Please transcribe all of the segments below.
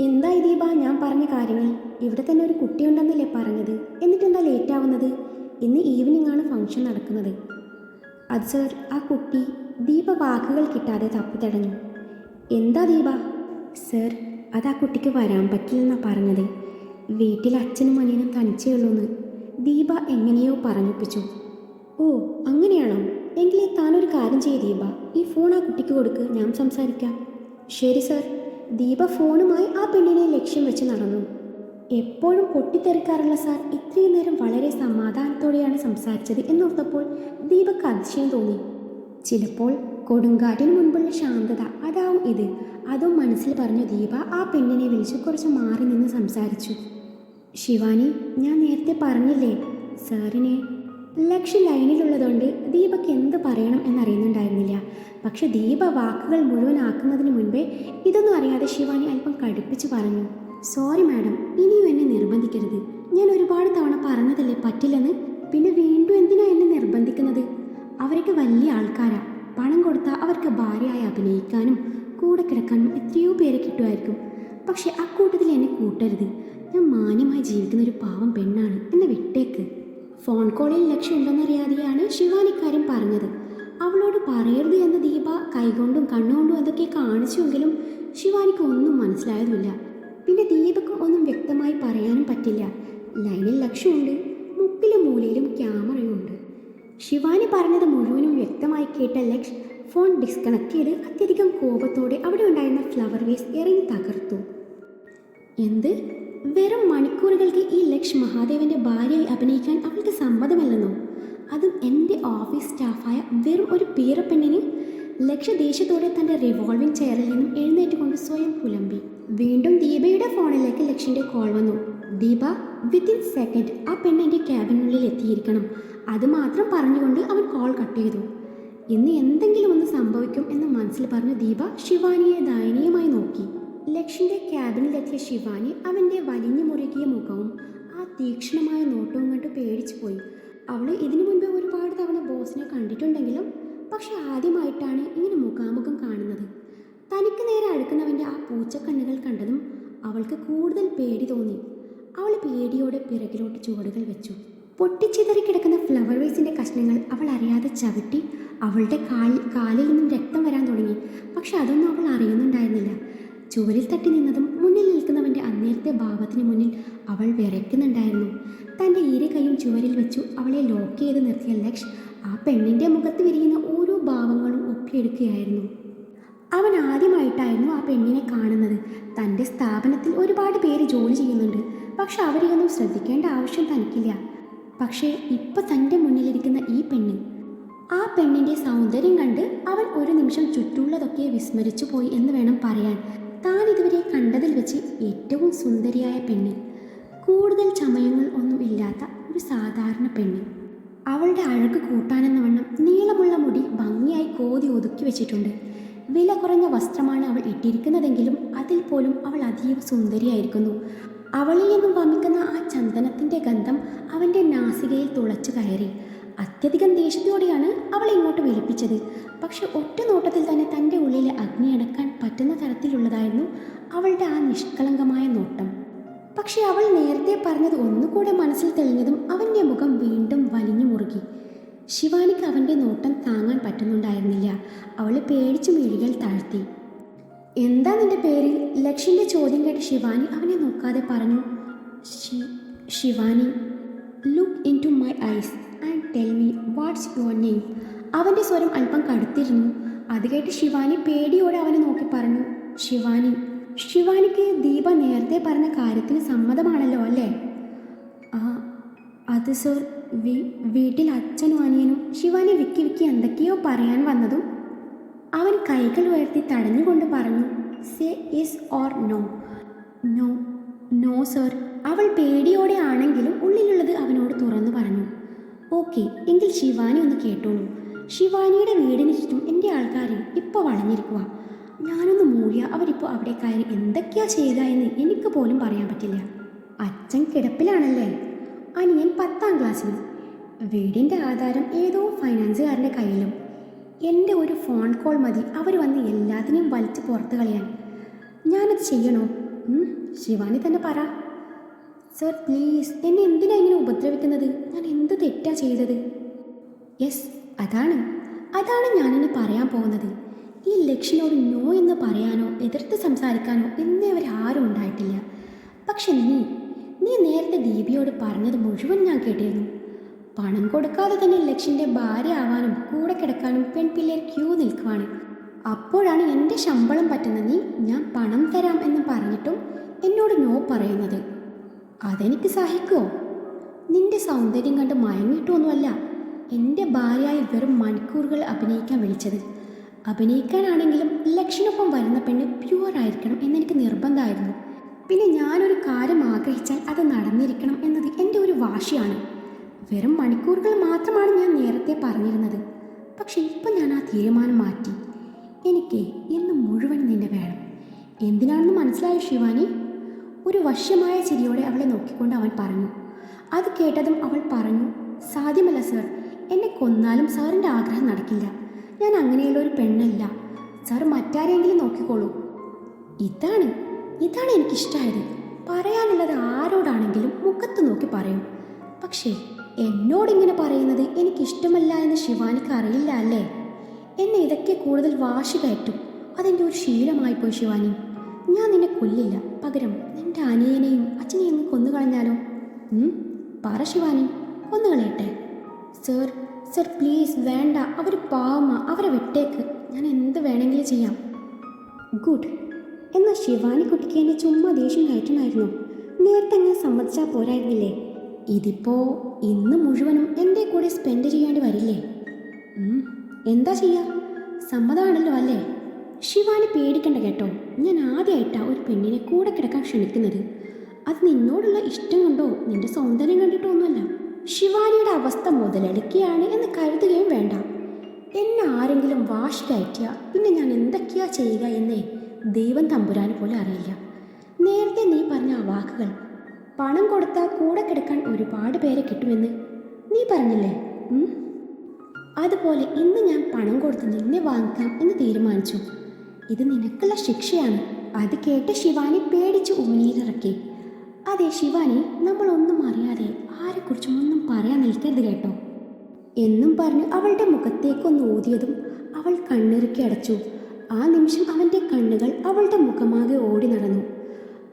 എന്തായി ദീപ ഞാൻ പറഞ്ഞ കാര്യങ്ങൾ? ഇവിടെ തന്നെ ഒരു കുട്ടിയുണ്ടെന്നല്ലേ പറഞ്ഞത്? എന്നിട്ടെന്താ ലേറ്റ് ആവുന്നത്? ഇന്ന് ഈവനിംഗ് ആണ് ഫംഗ്ഷൻ നടക്കുന്നത്. അത് സർ, ആ കുട്ടി. ദീപ വാക്കുകൾ കിട്ടാതെ തപ്പിത്തടഞ്ഞു. എന്താ ദീപ? സർ, അത് ആ കുട്ടിക്ക് വരാൻ പറ്റില്ലെന്നാണ് പറഞ്ഞത്. വീട്ടിൽ അച്ഛനും അനിയനും തനിച്ചേ ഉള്ളൂന്ന് ദീപ എങ്ങനെയോ പറഞ്ഞൊപ്പിച്ചു. ഓ, അങ്ങനെയാണോ? എങ്കിലേ താനൊരു കാര്യം ചെയ്യ് ദീപ, ഈ ഫോൺ ആ കുട്ടിക്ക് കൊടുക്ക്, ഞാൻ സംസാരിക്കാം. ശരി സർ. ദീപ ഫോണുമായി ആ പെണ്ണിനെ ലക്ഷ്യം വെച്ച് നടന്നു. എപ്പോഴും പൊട്ടിത്തെറിക്കാറുള്ള സാർ ഇത്രയും നേരം വളരെ സമാധാനത്തോടെയാണ് സംസാരിച്ചത് എന്നോർത്തപ്പോൾ ദീപക്ക് അതിശയം തോന്നി. ചിലപ്പോൾ കൊടുങ്കാറ്റിന് മുൻപുള്ള ശാന്തത അതാവും ഇത്. അതും മനസ്സിൽ പറഞ്ഞു ദീപ ആ പെണ്ണിനെ വിളിച്ച് കുറച്ച് മാറി നിന്ന് സംസാരിച്ചു. ശിവാനി, ഞാൻ നേരത്തെ പറഞ്ഞില്ലേ സാറിനെ? ലക്ഷ്യം ലൈനിലുള്ളതുകൊണ്ട് ദീപക്ക് എന്ത് പറയണം എന്നറിയുന്നുണ്ടായിരുന്നില്ല. പക്ഷെ ദീപ വാക്കുകൾ മുഴുവനാക്കുന്നതിന് മുൻപേ ഇതൊന്നും അറിയാതെ ശിവാനി അല്പം കടുപ്പിച്ച് പറഞ്ഞു. സോറി മാഡം, ഇനിയും എന്നെ നിർബന്ധിക്കരുത്. ഞാൻ ഒരുപാട് തവണ പറഞ്ഞതല്ലേ പറ്റില്ലെന്ന്. പിന്നെ വീണ്ടും എന്തിനാ എന്നെ നിർബന്ധിക്കുന്നത്? അവരൊക്കെ വലിയ ആൾക്കാരാ. പണം കൊടുത്താൽ അവർക്ക് ഭാര്യയായി അഭിനയിക്കാനും കൂടെ കിടക്കാനും എത്രയോ പേരെ കിട്ടുമായിരിക്കും. പക്ഷെ അക്കൂട്ടത്തിൽ എന്നെ കൂട്ടരുത്. ഞാൻ മാന്യമായി ജീവിക്കുന്ന ഒരു പാവം പെണ്ണാണ്, എന്നെ വിട്ടേക്ക്. ഫോൺ കോളിൽ ലക്ഷ്യം ഉണ്ടെന്നറിയാതെയാണ് ശിവാനിക്കാര്യം പറഞ്ഞത്. അവളോട് പറയരുത് എന്ന ദീപ കൈകൊണ്ടും കണ്ണുകൊണ്ടും എന്തൊക്കെ കാണിച്ചുവെങ്കിലും ശിവാനിക്ക് ഒന്നും മനസ്സിലായതുമില്ല. പിന്നെ ദീപക്കും ഒന്നും വ്യക്തമായി പറയാനും പറ്റില്ല. ലൈനിൽ ലക്ഷ്യമുണ്ട്, മുക്കിലും മൂലയിലും ക്യാമറയും ഉണ്ട്. ശിവാനി പറഞ്ഞത് മുഴുവനും വ്യക്തമായി കേട്ട ലക്ഷ് ഫോൺ ഡിസ്കണക്ട് ചെയ്ത് അത്യധികം കോപത്തോടെ അവിടെ ഉണ്ടായിരുന്ന ഫ്ലവർ വേസ് എറിഞ്ഞ് തകർത്തു. എന്ത്? വെറും മണിക്കൂറുകൾക്ക് ഈ ലക്ഷ് മഹാദേവന്റെ ഭാര്യയായി അഭിനയിക്കാൻ അവൾക്ക് സമ്മതമല്ലെന്നോ? അതും എൻ്റെ ഓഫീസ് സ്റ്റാഫായ വെറും ഒരു പീറപ്പെണ്ണിന്? ലക്ഷ ദേഷ്യത്തോടെ തൻ്റെ റിവോൾവിംഗ് ചെയറിൽ നിന്നും എഴുന്നേറ്റുകൊണ്ട് സ്വയം പുലമ്പി. വീണ്ടും ദീപയുടെ ഫോണിലേക്ക് ലക്ഷ്യൻ്റെ കോൾ വന്നു. ദീപ, വിത്തിൻ സെക്കൻഡ് ആ പെണ്ണ് എൻ്റെ ക്യാബിനുള്ളിൽ എത്തിയിരിക്കണം. അത് മാത്രം പറഞ്ഞുകൊണ്ട് അവൻ കോൾ കട്ട് ചെയ്തു. ഇന്ന് എന്തെങ്കിലും ഒന്ന് സംഭവിക്കും എന്ന് മനസ്സിൽ പറഞ്ഞ ദീപ ശിവാനിയെ ദയനീയമായി നോക്കി. ലക്ഷ്യൻ്റെ ക്യാബിനിലെത്തിയ ശിവാനി അവൻ്റെ വലിഞ്ഞു മുറുകിയ മുഖവും ആ തീക്ഷ്ണമായ നോട്ടവും കണ്ട് പേടിച്ചു പോയി. അവൾ ഇതിനു മുൻപ് ഒരുപാട് തവണ ബോസിനെ കണ്ടിട്ടുണ്ടെങ്കിലും പക്ഷെ ആദ്യമായിട്ടാണ് ഇങ്ങനെ മുഖാമുഖം കാണുന്നത്. തനിക്ക് നേരെ അടുക്കുന്നവൻ്റെ ആ പൂച്ചക്കണ്ണുകൾ കണ്ടതും അവൾക്ക് കൂടുതൽ പേടി തോന്നി. അവൾ പേടിയോടെ പിറകിലോട്ട് ചുവടുകൾ വെച്ചു. പൊട്ടിച്ചിതറി കിടക്കുന്ന ഫ്ലവർ വേസിൻ്റെ കഷ്ണങ്ങൾ അവൾ അറിയാതെ ചവിട്ടി. അവളുടെ കാലിൽ നിന്നും രക്തം വരാൻ തുടങ്ങി. പക്ഷെ അതൊന്നും അവൾ അറിയുന്നുണ്ടായിരുന്നില്ല. ചുവരിൽ തട്ടി നിന്നതും മുന്നിൽ നിൽക്കുന്നവൻ്റെ അന്നേരത്തെ ഭാവത്തിന് മുന്നിൽ അവൾ വിറയ്ക്കുന്നുണ്ടായിരുന്നു. തൻ്റെ ഇരു കൈയും ചുവരിൽ വെച്ചു അവളെ ലോക്ക് ചെയ്ത് നിർത്തിയ ലക്ഷ് ആ പെണ്ണിൻ്റെ മുഖത്ത് വിരിയുന്ന ഓരോ ഭാവങ്ങളും ഒപ്പിയെടുക്കുകയായിരുന്നു. അവൻ ആദ്യമായിട്ടായിരുന്നു ആ പെണ്ണിനെ കാണുന്നത്. തൻ്റെ സ്ഥാപനത്തിൽ ഒരുപാട് പേര് ജോലി ചെയ്യുന്നുണ്ട്. പക്ഷെ അവരെയൊന്നും ശ്രദ്ധിക്കേണ്ട ആവശ്യം തനിക്കില്ല. പക്ഷേ ഇപ്പം തൻ്റെ മുന്നിലിരിക്കുന്ന ഈ പെണ്ണ്, ആ പെണ്ണിൻ്റെ സൗന്ദര്യം കണ്ട് അവൻ ഒരു നിമിഷം ചുറ്റുള്ളതൊക്കെ വിസ്മരിച്ചു പോയി എന്ന് വേണം പറയാൻ. താൻ ഇതുവരെ കണ്ടതിൽ വെച്ച് ഏറ്റവും സുന്ദരിയായ പെണ്ണ്, കൂടുതൽ ചമയങ്ങൾ ഒന്നും ഇല്ലാത്ത ഒരു സാധാരണ പെണ്ണ്. അവളുടെ അഴക് കൂട്ടാനെന്ന വണ്ണം നീളമുള്ള മുടി ഭംഗിയായി കോതി ഒതുക്കി വെച്ചിട്ടുണ്ട്. വില കുറഞ്ഞ വസ്ത്രമാണ് അവൾ ഇട്ടിരിക്കുന്നതെങ്കിലും അതിൽ പോലും അവൾ അതീവ സുന്ദരിയായിരിക്കുന്നു. അവളിൽ നിന്നും വമിക്കുന്ന ആ ചന്ദനത്തിൻ്റെ ഗന്ധം അവൻ്റെ നാസികയിൽ തുളച്ചു കയറി. അത്യധികം ദേഷ്യത്തോടെയാണ് അവൾ ഇങ്ങോട്ട് വിളിപ്പിച്ചത്. പക്ഷെ ഒറ്റ നോട്ടത്തിൽ തന്നെ തൻ്റെ ഉള്ളിലെ അഗ്നി അടക്കാൻ പറ്റുന്ന തരത്തിലുള്ളതായിരുന്നു അവളുടെ ആ നിഷ്കളങ്കമായ നോട്ടം. പക്ഷെ അവൾ നേരത്തെ പറഞ്ഞത് ഒന്നുകൂടെ മനസ്സിൽ തെളിഞ്ഞതും അവൻ്റെ മുഖം വീണ്ടും വലിഞ്ഞു മുറുകി. ശിവാനിക്ക് അവൻ്റെ നോട്ടം താങ്ങാൻ പറ്റുന്നുണ്ടായിരുന്നില്ല. അവൾ പേടിച്ചു മിഴികൾ താഴ്ത്തി. എന്താ നിന്റെ പേര്? ലക്ഷ്യൻ്റെ ചോദ്യം കേട്ട് ശിവാനി അവനെ നോക്കാതെ പറഞ്ഞു. Shivani. Look into my eyes and tell me what's your name. അവൻ്റെ സ്വരം അല്പം കടുത്തിരുന്നു. അത് കേട്ട് ശിവാനി പേടിയോടെ അവനെ നോക്കി പറഞ്ഞു, ശിവാനി. ശിവാനിക്ക് ദീപ നേരത്തെ പറഞ്ഞ കാര്യത്തിന് സമ്മതമാണല്ലോ അല്ലേ? അത് സർ, വീട്ടിൽ അച്ഛനും അനിയനും. ശിവാനി വിക്കി വിക്കി എന്തൊക്കെയോ പറയാൻ വന്നതും അവൻ കൈകൾ ഉയർത്തി തടഞ്ഞുകൊണ്ട് പറഞ്ഞു, say yes or no. No no sir. അവൾ പേടിയോടെ ആണെങ്കിലും ഉള്ളിലുള്ളത് അവനോട് തുറന്നു പറഞ്ഞു. ഓക്കെ, എങ്കിൽ ശിവാനി ഒന്ന് കേട്ടോളൂ. ശിവാനിയുടെ വീടിന് ചുറ്റും എൻ്റെ ആൾക്കാർ ഇപ്പോൾ വളഞ്ഞിരിക്കുക. ഞാനൊന്ന് മൂടിയ അവരിപ്പോൾ അവിടെ കയറി എന്തൊക്കെയാ ചെയ്ത എന്ന് എനിക്ക് പോലും പറയാൻ പറ്റില്ല. അച്ഛൻ കിടപ്പിലാണല്ലേ, അനിയൻ 10ാം ക്ലാസ്സിലും. വീടിൻ്റെ ആധാരം ഏതോ ഫൈനാൻസുകാരൻ്റെ കയ്യിലും. എൻ്റെ ഒരു ഫോൺ കോൾ മതി അവർ വന്ന് എല്ലാത്തിനെയും വലിച്ച് പുറത്ത് കളയാൻ. ഞാനത് ചെയ്യണോ? ശിവാനി തന്നെ പറ. സർ പ്ലീസ്, എന്നെ എന്തിനാ ഇങ്ങനെ ഉപദ്രവിക്കുന്നത്? ഞാൻ എന്ത് തെറ്റാ ചെയ്തത്? യെസ്, അതാണ് ഞാനിനി പറയാൻ പോകുന്നത്. ഈ ലക്ഷ്യനോട് നോ എന്ന് പറയാനോ എതിർത്ത് സംസാരിക്കാനോ ഇന്നേ വരെ ആരും ഉണ്ടായിട്ടില്ല. പക്ഷെ നീ നേരത്തെ ദീപിയോട് പറഞ്ഞത് മുഴുവൻ ഞാൻ കേട്ടിരുന്നു. പണം കൊടുക്കാതെ തന്നെ ലക്ഷ്യൻ്റെ ഭാര്യ ആവാനും കൂടെ കിടക്കാനും പെൺപിള്ളേർ ക്യൂ നിൽക്കുവാണ്. അപ്പോഴാണ് എൻ്റെ ശമ്പളം പറ്റുന്ന നീ ഞാൻ പണം തരാം എന്ന് പറഞ്ഞിട്ടും എന്നോട് നോ പറയുന്നത്. അതെനിക്ക് സഹിക്കുമോ? നിന്റെ സൗന്ദര്യം കണ്ട് മയങ്ങിയിട്ടൊന്നുമല്ല എൻ്റെ ഭാര്യയായി വെറും മണിക്കൂറുകൾ അഭിനയിക്കാൻ വിളിച്ചത്. അഭിനയിക്കാനാണെങ്കിലും ലക്ഷ്യനൊപ്പം വരുന്ന പെണ്ണ് പ്യുവർ ആയിരിക്കണം എന്നെനിക്ക് നിർബന്ധമായിരുന്നു. പിന്നെ ഞാനൊരു കാര്യം ആഗ്രഹിച്ചാൽ അത് നടന്നിരിക്കണം എന്നത് എൻ്റെ ഒരു വാശിയാണ്. വെറും മണിക്കൂറുകൾ മാത്രമാണ് ഞാൻ നേരത്തെ പറഞ്ഞിരുന്നത്. പക്ഷെ ഇപ്പം ഞാൻ ആ തീരുമാനം മാറ്റി. എനിക്ക് ഇന്ന് മുഴുവൻ നിന്നെ വേണം. എന്തിനാണെന്ന് മനസ്സിലായോ ശിവാനി? ഒരു വശ്യമായ ചിരിയോടെ അവളെ നോക്കിക്കൊണ്ട് അവൻ പറഞ്ഞു. അത് കേട്ടതും അവൾ പറഞ്ഞു, സാധ്യമല്ല സർ, എന്നെ കൊന്നാലും സാറിൻ്റെ ആഗ്രഹം നടക്കില്ല. ഞാൻ അങ്ങനെയുള്ള ഒരു പെണ്ണല്ല. സാർ മറ്റാരെങ്കിലും നോക്കിക്കോളൂ. ഇതാണ് എനിക്കിഷ്ടമായത്. പറയാനുള്ളത് ആരോടാണെങ്കിലും മുഖത്ത് നോക്കി പറയും. പക്ഷേ എന്നോടിങ്ങനെ പറയുന്നത് എനിക്കിഷ്ടമല്ല എന്ന് ശിവാനിക്ക് അറിയില്ല അല്ലേ? എന്നെ ഇതൊക്കെ കൂടുതൽ വാശി കയറ്റും. അതെൻ്റെ ഒരു ശീലമായിപ്പോയി ശിവാനി. ഞാൻ നിന്നെ കൊല്ലില്ല, പകരം നിന്റെ അനിയനെയും അച്ഛനെയും ഒന്ന് കൊന്നുകളഞ്ഞാലോ? പറ ശിവാനി, കൊന്നുകളയട്ടെ? സർ പ്ലീസ്, വേണ്ട. അവർ പാവമാ, അവരെ വിട്ടേക്ക്. ഞാൻ എന്ത് വേണമെങ്കിലും ചെയ്യാം. ഗുഡ്. എന്നാൽ ശിവാനി കുട്ടിക്ക് എന്നെ ചുമ്മാ ദേഷ്യം കയറ്റണമായിരുന്നു. നേരത്തെ അങ്ങനെ സമ്മതിച്ചാൽ പോരായിരുന്നില്ലേ? ഇതിപ്പോ ഇന്ന് മുഴുവനും എൻ്റെ കൂടെ സ്പെൻഡ് ചെയ്യേണ്ടി വരില്ലേ? എന്താ ചെയ്യാ? സമ്മതമാണല്ലോ അല്ലേ? ശിവാനി പേടിക്കണ്ട കേട്ടോ. ഞാൻ ആദ്യമായിട്ടാണ് ഒരു പെണ്ണിനെ കൂടെ കിടക്കാൻ ക്ഷണിക്കുന്നത്. അത് നിന്നോടുള്ള ഇഷ്ടം കൊണ്ടോ നിന്റെ സൗന്ദര്യം കണ്ടിട്ടോ ഒന്നുമല്ല. ശിവാനിയുടെ അവസ്ഥ മുതലെടുക്കുകയാണ് എന്ന് കരുതുകയും വേണ്ട. എന്നെ ആരെങ്കിലും വാശി കയറ്റിയ പിന്നെ ഞാൻ എന്തൊക്കെയാ ചെയ്യുക എന്നേ ദൈവം തമ്പുരാന് പോലെ അറിയില്ല. നേരത്തെ നീ പറഞ്ഞ ആ വാക്കുകൾ, പണം കൊടുത്താൽ കൂടെ കിടക്കാൻ ഒരുപാട് പേരെ കിട്ടുമെന്ന് നീ പറഞ്ഞില്ലേ? അതുപോലെ ഇന്ന് ഞാൻ പണം കൊടുത്ത് നിന്നെ വാങ്ങിക്കാം എന്ന് തീരുമാനിച്ചു. ഇത് നിനക്കുള്ള ശിക്ഷയാണ്. അത് കേട്ട് ശിവാനി പേടിച്ച് ഉമിനീരിറക്കി. അതെ ശിവാനി, നമ്മളൊന്നും അറിയാതെ ആരെക്കുറിച്ചും ഒന്നും പറയാൻ നിൽക്കരുത് കേട്ടോ എന്നും പറഞ്ഞ് അവളുടെ മുഖത്തേക്കൊന്ന് ഊതിയതും അവൾ കണ്ണിറുക്കി അടച്ചു. ആ നിമിഷം അവൻ്റെ കണ്ണുകൾ അവളുടെ മുഖമാകെ ഓടി നടന്നു.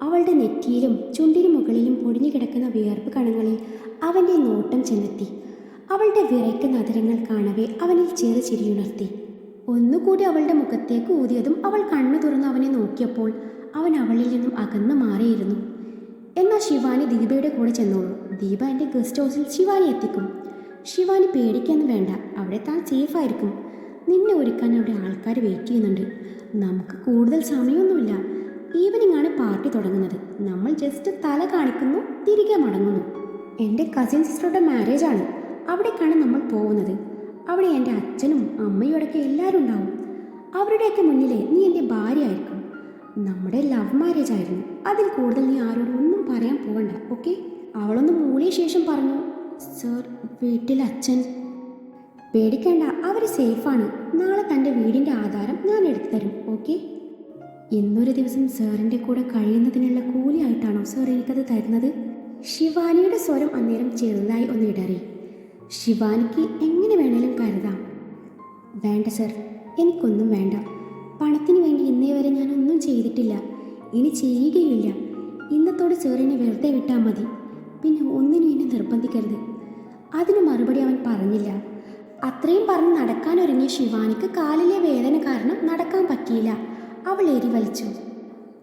അവളുടെ നെറ്റിയിലും ചുണ്ടിനു മുകളിലും പൊടിഞ്ഞു കിടക്കുന്ന വിയർപ്പ് കണങ്ങളിൽ അവൻ്റെ നോട്ടം ചെന്നെത്തി. അവളുടെ വിറയ്ക്കുന്ന അതിരങ്ങൾ കാണവേ അവനിൽ ചെറു ചിരിയുണർത്തി. ഒന്നുകൂടി അവളുടെ മുഖത്തേക്ക് ഊതിയതും അവൾ കണ്ണു തുറന്ന് അവനെ നോക്കിയപ്പോൾ അവൻ അവളിൽ നിന്നും അകന്നു മാറിയിരുന്നു. എന്നാൽ ശിവാനി ദീപയുടെ കൂടെ ചെന്നോളൂ. ദീപ എൻ്റെ ഗസ്റ്റ് ഹൗസിൽ ശിവാനി എത്തിക്കും. ശിവാനി പേടിക്കൊന്നും വേണ്ട, അവിടെ താൻ സേഫായിരിക്കും. നിന്നെ ഒരുക്കാൻ അവിടെ ആൾക്കാർ വെയിറ്റ് ചെയ്യുന്നുണ്ട്. നമുക്ക് കൂടുതൽ സമയമൊന്നുമില്ല. ഈവനിങ് ആണ് പാർട്ടി തുടങ്ങുന്നത്. നമ്മൾ ജസ്റ്റ് തല കാണിക്കുന്നു, തിരികെ മടങ്ങുന്നു. എൻ്റെ കസിൻ സിസ്റ്ററുടെ മാരേജാണ്. അവിടേക്കാണ് നമ്മൾ പോകുന്നത്. അവിടെ എൻ്റെ അച്ഛനും അമ്മയോടൊക്കെ എല്ലാവരും ഉണ്ടാവും. അവരുടെയൊക്കെ മുന്നിലേ നീ എൻ്റെ ഭാര്യ ആയിരിക്കും. നമ്മുടെ ലവ് മാരേജ് ആയിരുന്നു. അതിൽ കൂടുതൽ നീ ആരോടും ഒന്നും പറയാൻ പോകണ്ട, ഓക്കെ? അവളൊന്ന് മൂളിയ ശേഷം പറഞ്ഞു, സർ, വീട്ടിൽ അച്ഛൻ. പേടിക്കേണ്ട, അവർ സേഫാണ്. നാളെ തൻ്റെ വീടിൻ്റെ ആധാരം ഞാൻ എടുത്തു തരും, ഓക്കെ? ഇന്നൊരു ദിവസം സാറിൻ്റെ കൂടെ കഴിയുന്നതിനുള്ള കൂലിയായിട്ടാണോ സാർ എനിക്കത് തരുന്നത്? ശിവാനിയുടെ സ്വരം അന്നേരം ചെറുതായി ഒന്ന് ഇടറി. ശിവാനിക്ക് എങ്ങനെ വേണേലും കരുതാം. വേണ്ട സർ, എനിക്കൊന്നും വേണ്ട. പണത്തിന് വേണ്ടി ഇന്നേ വരെ ഞാനൊന്നും ചെയ്തിട്ടില്ല, ഇനി ചെയ്യുകയില്ല. ഇന്നത്തോടെ സാറിനെ വെറുതെ വിട്ടാൽ മതി. പിന്നെ ഒന്നിനും എന്നെ നിർബന്ധിക്കരുത്. അതിന് മറുപടി അവൻ പറഞ്ഞില്ല. അത്രയും പറഞ്ഞ് നടക്കാനൊരുങ്ങിയ ശിവാനിക്ക് കാലിലെ വേദന കാരണം നടക്കാൻ പറ്റിയില്ല. അവൾ എരി വലിച്ചു.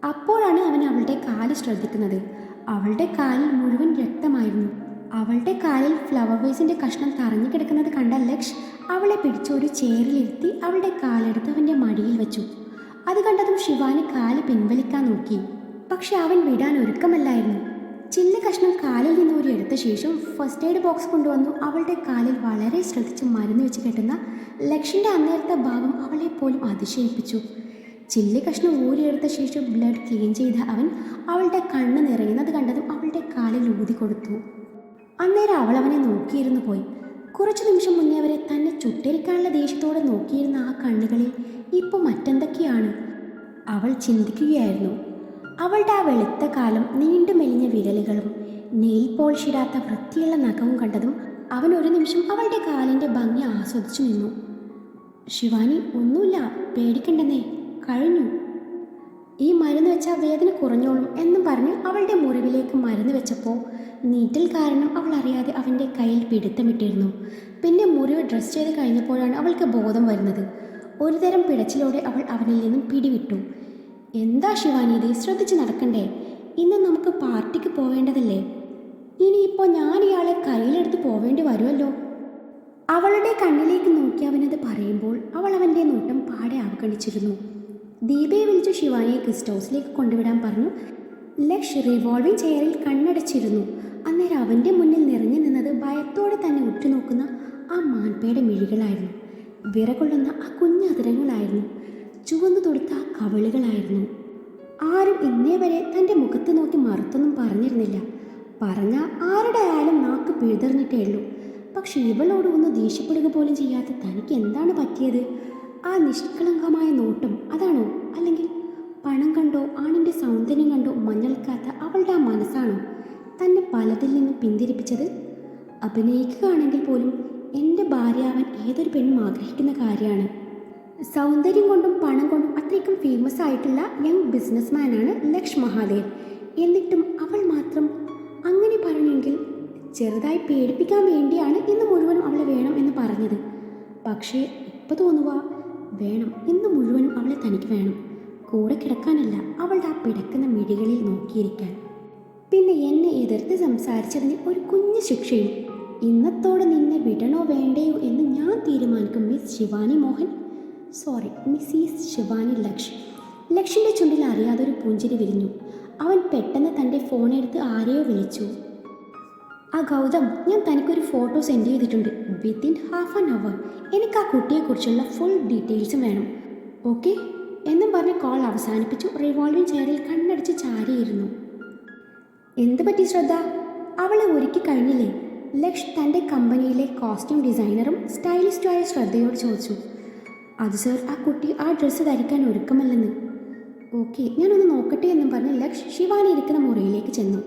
അപ്പോഴാണ് അവൻ അവളുടെ കാല് ശ്രദ്ധിക്കുന്നത്. അവളുടെ കാലിൽ മുഴുവൻ രക്തമായിരുന്നു. അവളുടെ കാലിൽ ഫ്ലവർ വേസിൻ്റെ കഷ്ണം തറഞ്ഞു കിടക്കുന്നത് കണ്ട ലക്ഷ് അവളെ പിടിച്ച് ഒരു ചെയറിലിരുത്തി അവളുടെ കാലെടുത്ത് അവൻ്റെ മടിയിൽ വെച്ചു. അത് കണ്ടതും ശിവാനി കാല് പിൻവലിക്കാൻ നോക്കി. പക്ഷെ അവൻ വിടാൻ ഒരുക്കമല്ലായിരുന്നു. ചില്ല കഷ്ണം കാലിൽ നിന്ന് ഒരു എടുത്ത ശേഷം ഫസ്റ്റ് എയ്ഡ് ബോക്സ് കൊണ്ടുവന്നു അവളുടെ കാലിൽ വളരെ ശ്രദ്ധിച്ച് മരുന്ന് വെച്ച് കെട്ടുന്ന ലക്ഷിൻ്റെ അന്നേരത്തെ ഭാവം അവളെ പോലും അതിശയിപ്പിച്ചു. ചില്ലി കഷ്ണം ഊരിയെടുത്ത ശേഷം ബ്ലഡ് ക്ലീൻ ചെയ്ത അവൻ അവളുടെ കണ്ണ് നിറയുന്നത് കണ്ടതും അവളുടെ കാലിൽ ഊതി കൊടുത്തു. അന്നേരം അവൾ അവനെ നോക്കിയിരുന്നു പോയി. കുറച്ചു നിമിഷം മുന്നേ വരെ തന്നെ ചുട്ടരിക്കാനുള്ള ദേഷ്യത്തോടെ നോക്കിയിരുന്ന ആ കണ്ണുകളിൽ ഇപ്പോൾ മറ്റെന്തൊക്കെയാണ്? അവൾ ചിന്തിക്കുകയായിരുന്നു. അവളുടെ ആ വെളുത്ത കാലും നീണ്ടു മെലിഞ്ഞ വിരലുകളും നെയിൽ പോളിഷ് ഇടാത്ത വൃത്തിയുള്ള നഖവും കണ്ടതും അവൻ ഒരു നിമിഷം അവളുടെ കാലിൻ്റെ ഭംഗി ആസ്വദിച്ചു നിന്നു. ശിവാനി, ഒന്നുമില്ല, പേടിക്കണ്ടെന്നേ, കഴിഞ്ഞു. ഈ മരുന്ന് വെച്ചാൽ വേദന കുറഞ്ഞോളും എന്നും പറഞ്ഞ് അവളുടെ മുറിവിലേക്ക് മരുന്ന് വെച്ചപ്പോൾ നീറ്റൽ കാരണം അവൾ അറിയാതെ അവൻ്റെ കയ്യിൽ പിടുത്തമിട്ടിരുന്നു. പിന്നെ മുറിവ് ഡ്രസ് ചെയ്ത് കഴിഞ്ഞപ്പോഴാണ് അവൾക്ക് ബോധം വരുന്നത്. ഒരുതരം പിടച്ചിലോടെ അവൾ അവനിൽ നിന്നും പിടിവിട്ടു. എന്താ ശിവാനി ഇത്, ശ്രദ്ധിച്ച് നടക്കണ്ടേ? ഇന്ന് നമുക്ക് പാർട്ടിക്ക് പോവേണ്ടതല്ലേ? ഇനിയിപ്പോൾ ഞാൻ ഇയാളെ കയ്യിലെടുത്ത് പോവേണ്ടി വരുമല്ലോ. അവളുടെ കണ്ണിലേക്ക് നോക്കി അവനത് പറയുമ്പോൾ അവൾ അവൻ്റെ നോട്ടം പാടെ അവഗണിച്ചിരുന്നു. ദീപയെ വിളിച്ചു ശിവാനിയെ ഗസ്റ്റ് ഹൗസിലേക്ക് കൊണ്ടുവിടാൻ പറഞ്ഞു. ലക്ഷ് റിവോൾവിംഗ് ചെയറിൽ കണ്ണടച്ചിരുന്നു. അന്നേരം അവൻ്റെ മുന്നിൽ നിറഞ്ഞു നിന്നത് ഭയത്തോടെ തന്നെ ഉറ്റുനോക്കുന്ന ആ മാൻപയുടെ മിഴികളായിരുന്നു. വിറകൊള്ളുന്ന ആ കുഞ്ഞതിരങ്ങളായിരുന്നു. ചുവന്നു തൊടുത്ത ആ കവിളുകളായിരുന്നു. ആരും ഇന്നേ വരെ തൻ്റെ മുഖത്ത് നോക്കി മറുത്തൊന്നും പറഞ്ഞിരുന്നില്ല. പറഞ്ഞാൽ ആരുടെ ആയാലും നാക്ക് പിഴുതെറിഞ്ഞിട്ടേ ഉള്ളൂ. പക്ഷെ ഇവളോട് ഒന്ന് ദേഷ്യപ്പെടുക പോലും ചെയ്യാത്ത തനിക്ക് എന്താണ് പറ്റിയത്? ആ നിഷ്കളങ്കമായ നോട്ടം അതാണോ? അല്ലെങ്കിൽ പണം കണ്ടോ ആണിൻ്റെ സൗന്ദര്യം കണ്ടോ മഞ്ഞൾക്കാത്ത അവളുടെ ആ മനസ്സാണോ തന്നെ പലതിൽ നിന്നും പിന്തിരിപ്പിച്ചത്? അഭിനയിക്കുകയാണെങ്കിൽ പോലും എൻ്റെ ഭാര്യയാവാൻ ഏതൊരു പെണ്ണും ആഗ്രഹിക്കുന്ന കാര്യമാണ്. സൗന്ദര്യം കൊണ്ടും പണം കൊണ്ടും അത്രയ്ക്കും ഫേമസ് ആയിട്ടുള്ള യങ് ബിസിനസ്മാനാണ് ലക്ഷ് മഹാദേവ്. എന്നിട്ടും അവൾ മാത്രം അങ്ങനെ പറഞ്ഞെങ്കിൽ ചെറുതായി പേടിപ്പിക്കാൻ വേണ്ടിയാണ് ഇന്ന് മുഴുവനും അവളെ വേണം എന്ന് പറഞ്ഞത്. പക്ഷേ ഇപ്പോൾ തോന്നുക വേണം, ഇന്ന് മുഴുവനും അവളെ തനിക്ക് വേണം. കൂടെ കിടക്കാനല്ല, അവളുടെ ആ പിടക്കുന്ന മിഴികളിൽ നോക്കിയിരിക്കാൻ. പിന്നെ എന്നെ എതിർത്ത് സംസാരിച്ചതിന് ഒരു കുഞ്ഞു ശിക്ഷയും. ഇന്നത്തോടെ നിന്നെ വിടണോ വേണ്ടയോ എന്ന് ഞാൻ തീരുമാനിക്കും Miss Shivani Mohan. Sorry, Mrs Shivani Laksh. ലക്ഷിൻ്റെ ചുണ്ടിൽ അറിയാതൊരു പുഞ്ചിരി വിരിഞ്ഞു. അവൻ പെട്ടെന്ന് തൻ്റെ ഫോണെടുത്ത് ആരെയോ വിളിച്ചു. ആ ഗൗതം, ഞാൻ തനിക്കൊരു ഫോട്ടോ സെൻഡ് ചെയ്തിട്ടുണ്ട്. വിത്തിൻ ഹാഫ് ആൻ അവർ എനിക്ക് ആ കുട്ടിയെക്കുറിച്ചുള്ള ഫുൾ ഡീറ്റെയിൽസും വേണം. ഓക്കെ എന്നും പറഞ്ഞ് കോൾ അവസാനിപ്പിച്ചു. റിവോൾവിംഗ് ചെയറിൽ കണ്ണടിച്ച് ചാരിയിരുന്നു. എന്ത് പറ്റി ശ്രദ്ധ? അവളെ ഒരുക്കി കഴിഞ്ഞില്ലേ? ലക്ഷ് തൻ്റെ കമ്പനിയിലെ കോസ്റ്റ്യൂം ഡിസൈനറും സ്റ്റൈലിസ്റ്റുമായ ശ്രദ്ധയോട് ചോദിച്ചു. അത് സർ, ആ കുട്ടി ആ ഡ്രസ്സ് ധരിക്കാൻ ഒരുക്കമല്ലെന്ന്. ഓക്കെ, ഞാനൊന്ന് നോക്കട്ടെ എന്നും പറഞ്ഞ് ലക്ഷ് ശിവാനി ഇരിക്കുന്ന മുറിയിലേക്ക് ചെന്നു.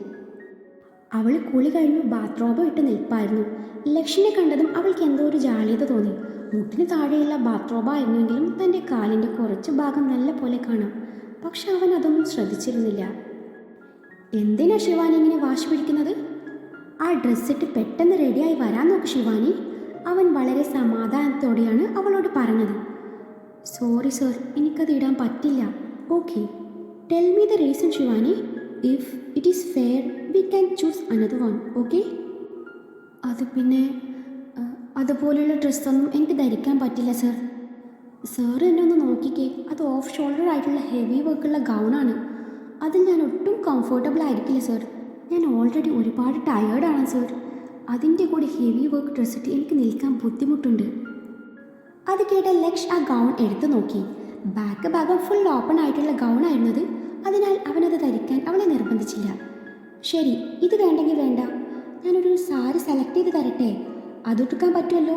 അവൾ കുളി കഴിഞ്ഞു ബാത്റൂബ് ഇട്ട് നിൽപ്പായിരുന്നു. ലക്ഷിനെ കണ്ടതും അവൾക്ക് എന്തോ ഒരു ജാള്യത തോന്നി. മുട്ടിന് താഴെയുള്ള ബാത്റൂബായിരുന്നെങ്കിലും തൻ്റെ കാലിൻ്റെ കുറച്ച് ഭാഗം നല്ല പോലെ കാണാം. പക്ഷെ അവൻ അതൊന്നും ശ്രദ്ധിച്ചിരുന്നില്ല. എന്തിനാ ശിവാനി ഇങ്ങനെ വാശി പിടിക്കുന്നത്? ആ ഡ്രസ്സിട്ട് പെട്ടെന്ന് റെഡിയായി വരാൻ നോക്ക് ശിവാനി. അവൻ വളരെ സമാധാനത്തോടെയാണ് അവളോട് പറഞ്ഞത്. സോറി സർ, എനിക്കത് ഇടാൻ പറ്റില്ല. Okay, tell me the reason Shivani. If it is fair we can choose another one. Okay? അത് പിന്നെ അതുപോലെയുള്ള ഡ്രസ്സൊന്നും എനിക്ക് ധരിക്കാൻ പറ്റില്ല സർ. സാർ എന്നെ ഒന്ന് നോക്കിക്കേ, അത് ഓഫ് ഷോൾഡർ ആയിട്ടുള്ള ഹെവി വർക്കുള്ള ഗൗണാണ്. അതിൽ ഞാൻ ഒട്ടും കംഫർട്ടബിൾ ആയിരിക്കില്ല സർ. ഞാൻ ഓൾറെഡി ഒരുപാട് ടയേർഡാണ് സർ. അതിൻ്റെ കൂടെ ഹെവി വർക്ക് ഡ്രസ്സിട്ട് എനിക്ക് നിൽക്കാൻ ബുദ്ധിമുട്ടുണ്ട്. അത് കേട്ട ലക്ഷ് ആ ഗൗൺ എടുത്തു നോക്കി. ബാക്ക് ഭാഗം ഫുൾ ഓപ്പൺ ആയിട്ടുള്ള ഗൗണായിരുന്നത്. അതിനാൽ അവനത് ധരിക്കാൻ അവളെ നിർബന്ധിച്ചില്ല. ശരി, ഇത് വേണ്ടെങ്കിൽ വേണ്ട, ഞാനൊരു സാരി സെലക്ട് ചെയ്ത് തരട്ടെ, അതൊട്ടുക്കാൻ പറ്റുമല്ലോ?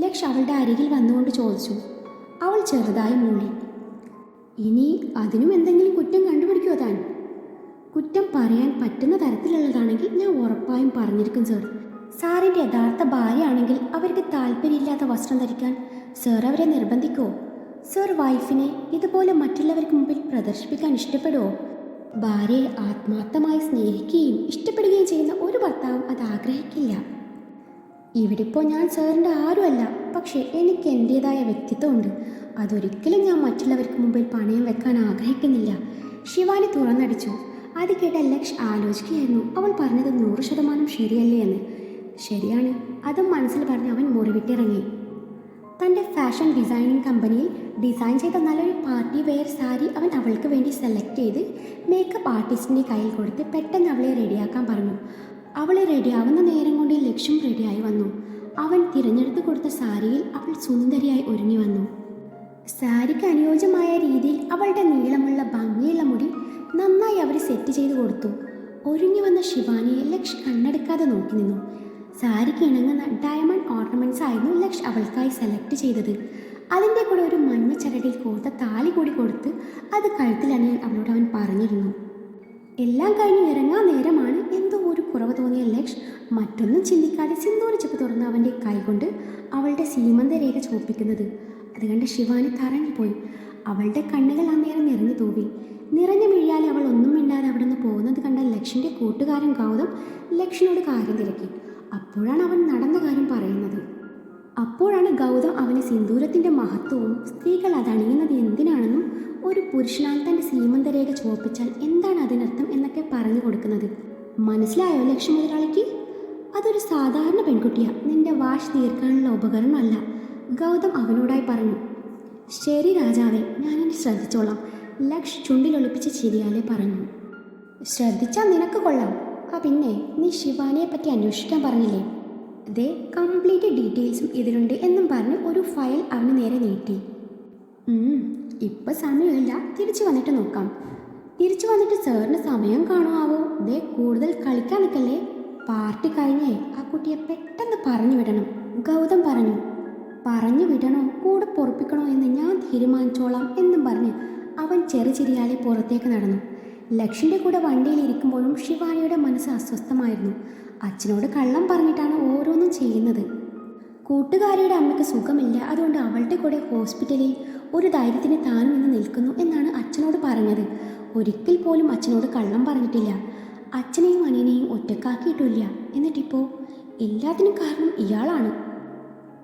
ലക്ഷ് അവളുടെ അരികിൽ വന്നുകൊണ്ട് ചോദിച്ചു. അവൾ ചെറുതായി മൂളി. ഇനി അതിനും എന്തെങ്കിലും കുറ്റം കണ്ടുപിടിക്കുമോ താൻ? കുറ്റം പറയാൻ പറ്റുന്ന തരത്തിലുള്ളതാണെങ്കിൽ ഞാൻ ഉറപ്പായും പറഞ്ഞിരിക്കും സർ. സാറിൻ്റെ യഥാർത്ഥ ഭാര്യയാണെങ്കിൽ അവർക്ക് താല്പര്യമില്ലാത്ത വസ്ത്രം ധരിക്കാൻ സർ അവരെ നിർബന്ധിക്കുമോ? സർ വൈഫിനെ ഇതുപോലെ മറ്റുള്ളവർക്ക് മുമ്പിൽ പ്രദർശിപ്പിക്കാൻ ഇഷ്ടപ്പെടുമോ? ഭാര്യയെ ആത്മാർത്ഥമായി സ്നേഹിക്കുകയും ഇഷ്ടപ്പെടുകയും ചെയ്യുന്ന ഒരു ഭർത്താവും അത് ആഗ്രഹിക്കില്ല. ഇവിടിപ്പോൾ ഞാൻ സാറിൻ്റെ ആരുമല്ല, പക്ഷേ എനിക്ക് എൻ്റേതായ വ്യക്തിത്വമുണ്ട്. അതൊരിക്കലും ഞാൻ മറ്റുള്ളവർക്ക് മുമ്പിൽ പണയം വെക്കാൻ ആഗ്രഹിക്കുന്നില്ല. ശിവാനി തുറന്നടിച്ചു. അത് കേട്ട ലക്ഷ് ആലോചിക്കുകയായിരുന്നു അവൾ പറഞ്ഞത് 100% ശരിയല്ലേ എന്ന്. ശരിയാണ്, അതും മനസ്സിൽ പറഞ്ഞ് അവൻ മുറിവിട്ടിറങ്ങി. തൻ്റെ ഫാഷൻ ഡിസൈനിങ് കമ്പനിയിൽ ഡിസൈൻ ചെയ്ത നല്ലൊരു പാർട്ടി വെയർ സാരി അവൻ അവൾക്ക് വേണ്ടി സെലക്ട് ചെയ്ത് മേക്കപ്പ് ആർട്ടിസ്റ്റിൻ്റെ കയ്യിൽ കൊടുത്ത് പെട്ടെന്ന് അവളെ റെഡിയാക്കാൻ പറഞ്ഞു. അവളെ റെഡിയാവുന്ന നേരം കൊണ്ട് ലക്ഷ്യം റെഡിയായി വന്നു. അവൻ തിരഞ്ഞെടുത്ത് കൊടുത്ത സാരിയിൽ അവൾ സുന്ദരിയായി ഒരുങ്ങി വന്നു. സാരിക്ക് അനുയോജ്യമായ രീതിയിൽ അവളുടെ നീളമുള്ള ഭംഗിയുള്ള മുടി നന്നായി അവർ സെറ്റ് ചെയ്ത് കൊടുത്തു. ഒരുങ്ങി വന്ന ശിവാനിയെ ലക്ഷ് കണ്ണെടുക്കാതെ നോക്കി നിന്നു. സാരിക്ക് ഇണങ്ങുന്ന ഡയമണ്ട് ഓർണമെൻറ്റ്സ് ആയിരുന്നു ലക്ഷ് അവൾക്കായി സെലക്ട് ചെയ്തത്. അതിൻ്റെ കൂടെ ഒരു മഞ്ഞ ചരടിൽ കോർത്ത താലി കൂടി കൊടുത്ത് അത് കഴുത്തിലണിയാൻ അവളോട് അവൻ പറഞ്ഞിരുന്നു. എല്ലാം കഴിഞ്ഞ് ഇറങ്ങാൻ നേരമാണ് എന്തോ ഒരു കുറവ് തോന്നിയ ലക്ഷ് മറ്റൊന്നും ചിന്തിക്കാതെ സിന്ദൂര ചെപ്പ് തുറന്ന് അവൻ്റെ കൈകൊണ്ട് അവളുടെ സീമന്തരേഖ ചോപ്പിക്കുന്നത്. അത് കണ്ട് ശിവാനി തറഞ്ഞുപോയി. അവളുടെ കണ്ണുകൾ അന്നേരം നിറഞ്ഞു തൂവി. നിറഞ്ഞു മിഴിയാലെ അവൾ ഒന്നും മിണ്ടാതെ അവിടെ നിന്ന് പോകുന്നത് കണ്ട ലക്ഷിൻ്റെ കൂട്ടുകാരൻ ഗൗതം ലക്ഷിനോട് കാര്യം തിരക്കി. അപ്പോഴാണ് അവൻ നടന്ന കാര്യം പറയുന്നത്. അപ്പോഴാണ് ഗൗതം അവന് സിന്ദൂരത്തിൻ്റെ മഹത്വവും സ്ത്രീകൾ അതണിയുന്നത് എന്തിനാണെന്നും ഒരു പുരുഷനാൽ തൻ്റെ സീമന്തരേഖ ചുവപ്പിച്ചാൽ എന്താണ് അതിനർത്ഥം എന്നൊക്കെ പറഞ്ഞു കൊടുക്കുന്നത്. മനസ്സിലായോ ലക്ഷ്മി മുതലാളിക്ക്? അതൊരു സാധാരണ പെൺകുട്ടിയാ, നിന്റെ വാശ് തീർക്കാനുള്ള ഉപകരണമല്ല, ഗൗതം അവനോടായി പറഞ്ഞു. ശരി രാജാവേ, ഞാനിനി ശ്രദ്ധിച്ചോളാം, ലക്ഷ് ചുണ്ടിലൊളിപ്പിച്ച് ചിരിയാലെ പറഞ്ഞു. ശ്രദ്ധിച്ചാൽ നിനക്ക് കൊള്ളാം. പിന്നെ നീ ശിവാനിയെ പറ്റി അന്വേഷിക്കാൻ പറഞ്ഞില്ലേ? ദേ കംപ്ലീറ്റ് ഡീറ്റെയിൽസും ഇതിലുണ്ട് എന്നും പറഞ്ഞ് ഒരു ഫയൽ അവന് നേരെ നീട്ടി. ഇപ്പം സമയമില്ല, തിരിച്ചു വന്നിട്ട് നോക്കാം. തിരിച്ചു വന്നിട്ട് സാറിന് സമയം കാണുമാവോ? ദേ കൂടുതൽ കളിക്കാൻ നിൽക്കല്ലേ, പാർട്ടി കഴിഞ്ഞേ ആ കുട്ടിയെ പെട്ടെന്ന് പറഞ്ഞു വിടണം, ഗൗതം പറഞ്ഞു. പറഞ്ഞു വിടണോ കൂടെ പൊറപ്പിക്കണോ എന്ന് ഞാൻ തീരുമാനിച്ചോളാം എന്നും പറഞ്ഞ് അവൻ ചെറുചിരിയാലെ പുറത്തേക്ക് നടന്നു. ലക്ഷിൻ്റെ കൂടെ വണ്ടിയിൽ ഇരിക്കുമ്പോഴും ശിവാനിയുടെ മനസ്സ് അസ്വസ്ഥമായിരുന്നു. അച്ഛനോട് കള്ളം പറഞ്ഞിട്ടാണ് ഓരോന്നും ചെയ്യുന്നത്. കൂട്ടുകാരിയുടെ അമ്മയ്ക്ക് സുഖമില്ല, അതുകൊണ്ട് അവളുടെ കൂടെ ഹോസ്പിറ്റലിൽ ഒരു ധൈര്യത്തിന് താനും ഇന്ന് നിൽക്കുന്നു എന്നാണ് അച്ഛനോട് പറഞ്ഞത്. ഒരിക്കൽ പോലും അച്ഛനോട് കള്ളം പറഞ്ഞിട്ടില്ല. അച്ഛനെയും അനിയനെയും ഒറ്റക്കാക്കിയിട്ടില്ല. എന്നിട്ടിപ്പോൾ എല്ലാത്തിനും കാരണം ഇയാളാണ്.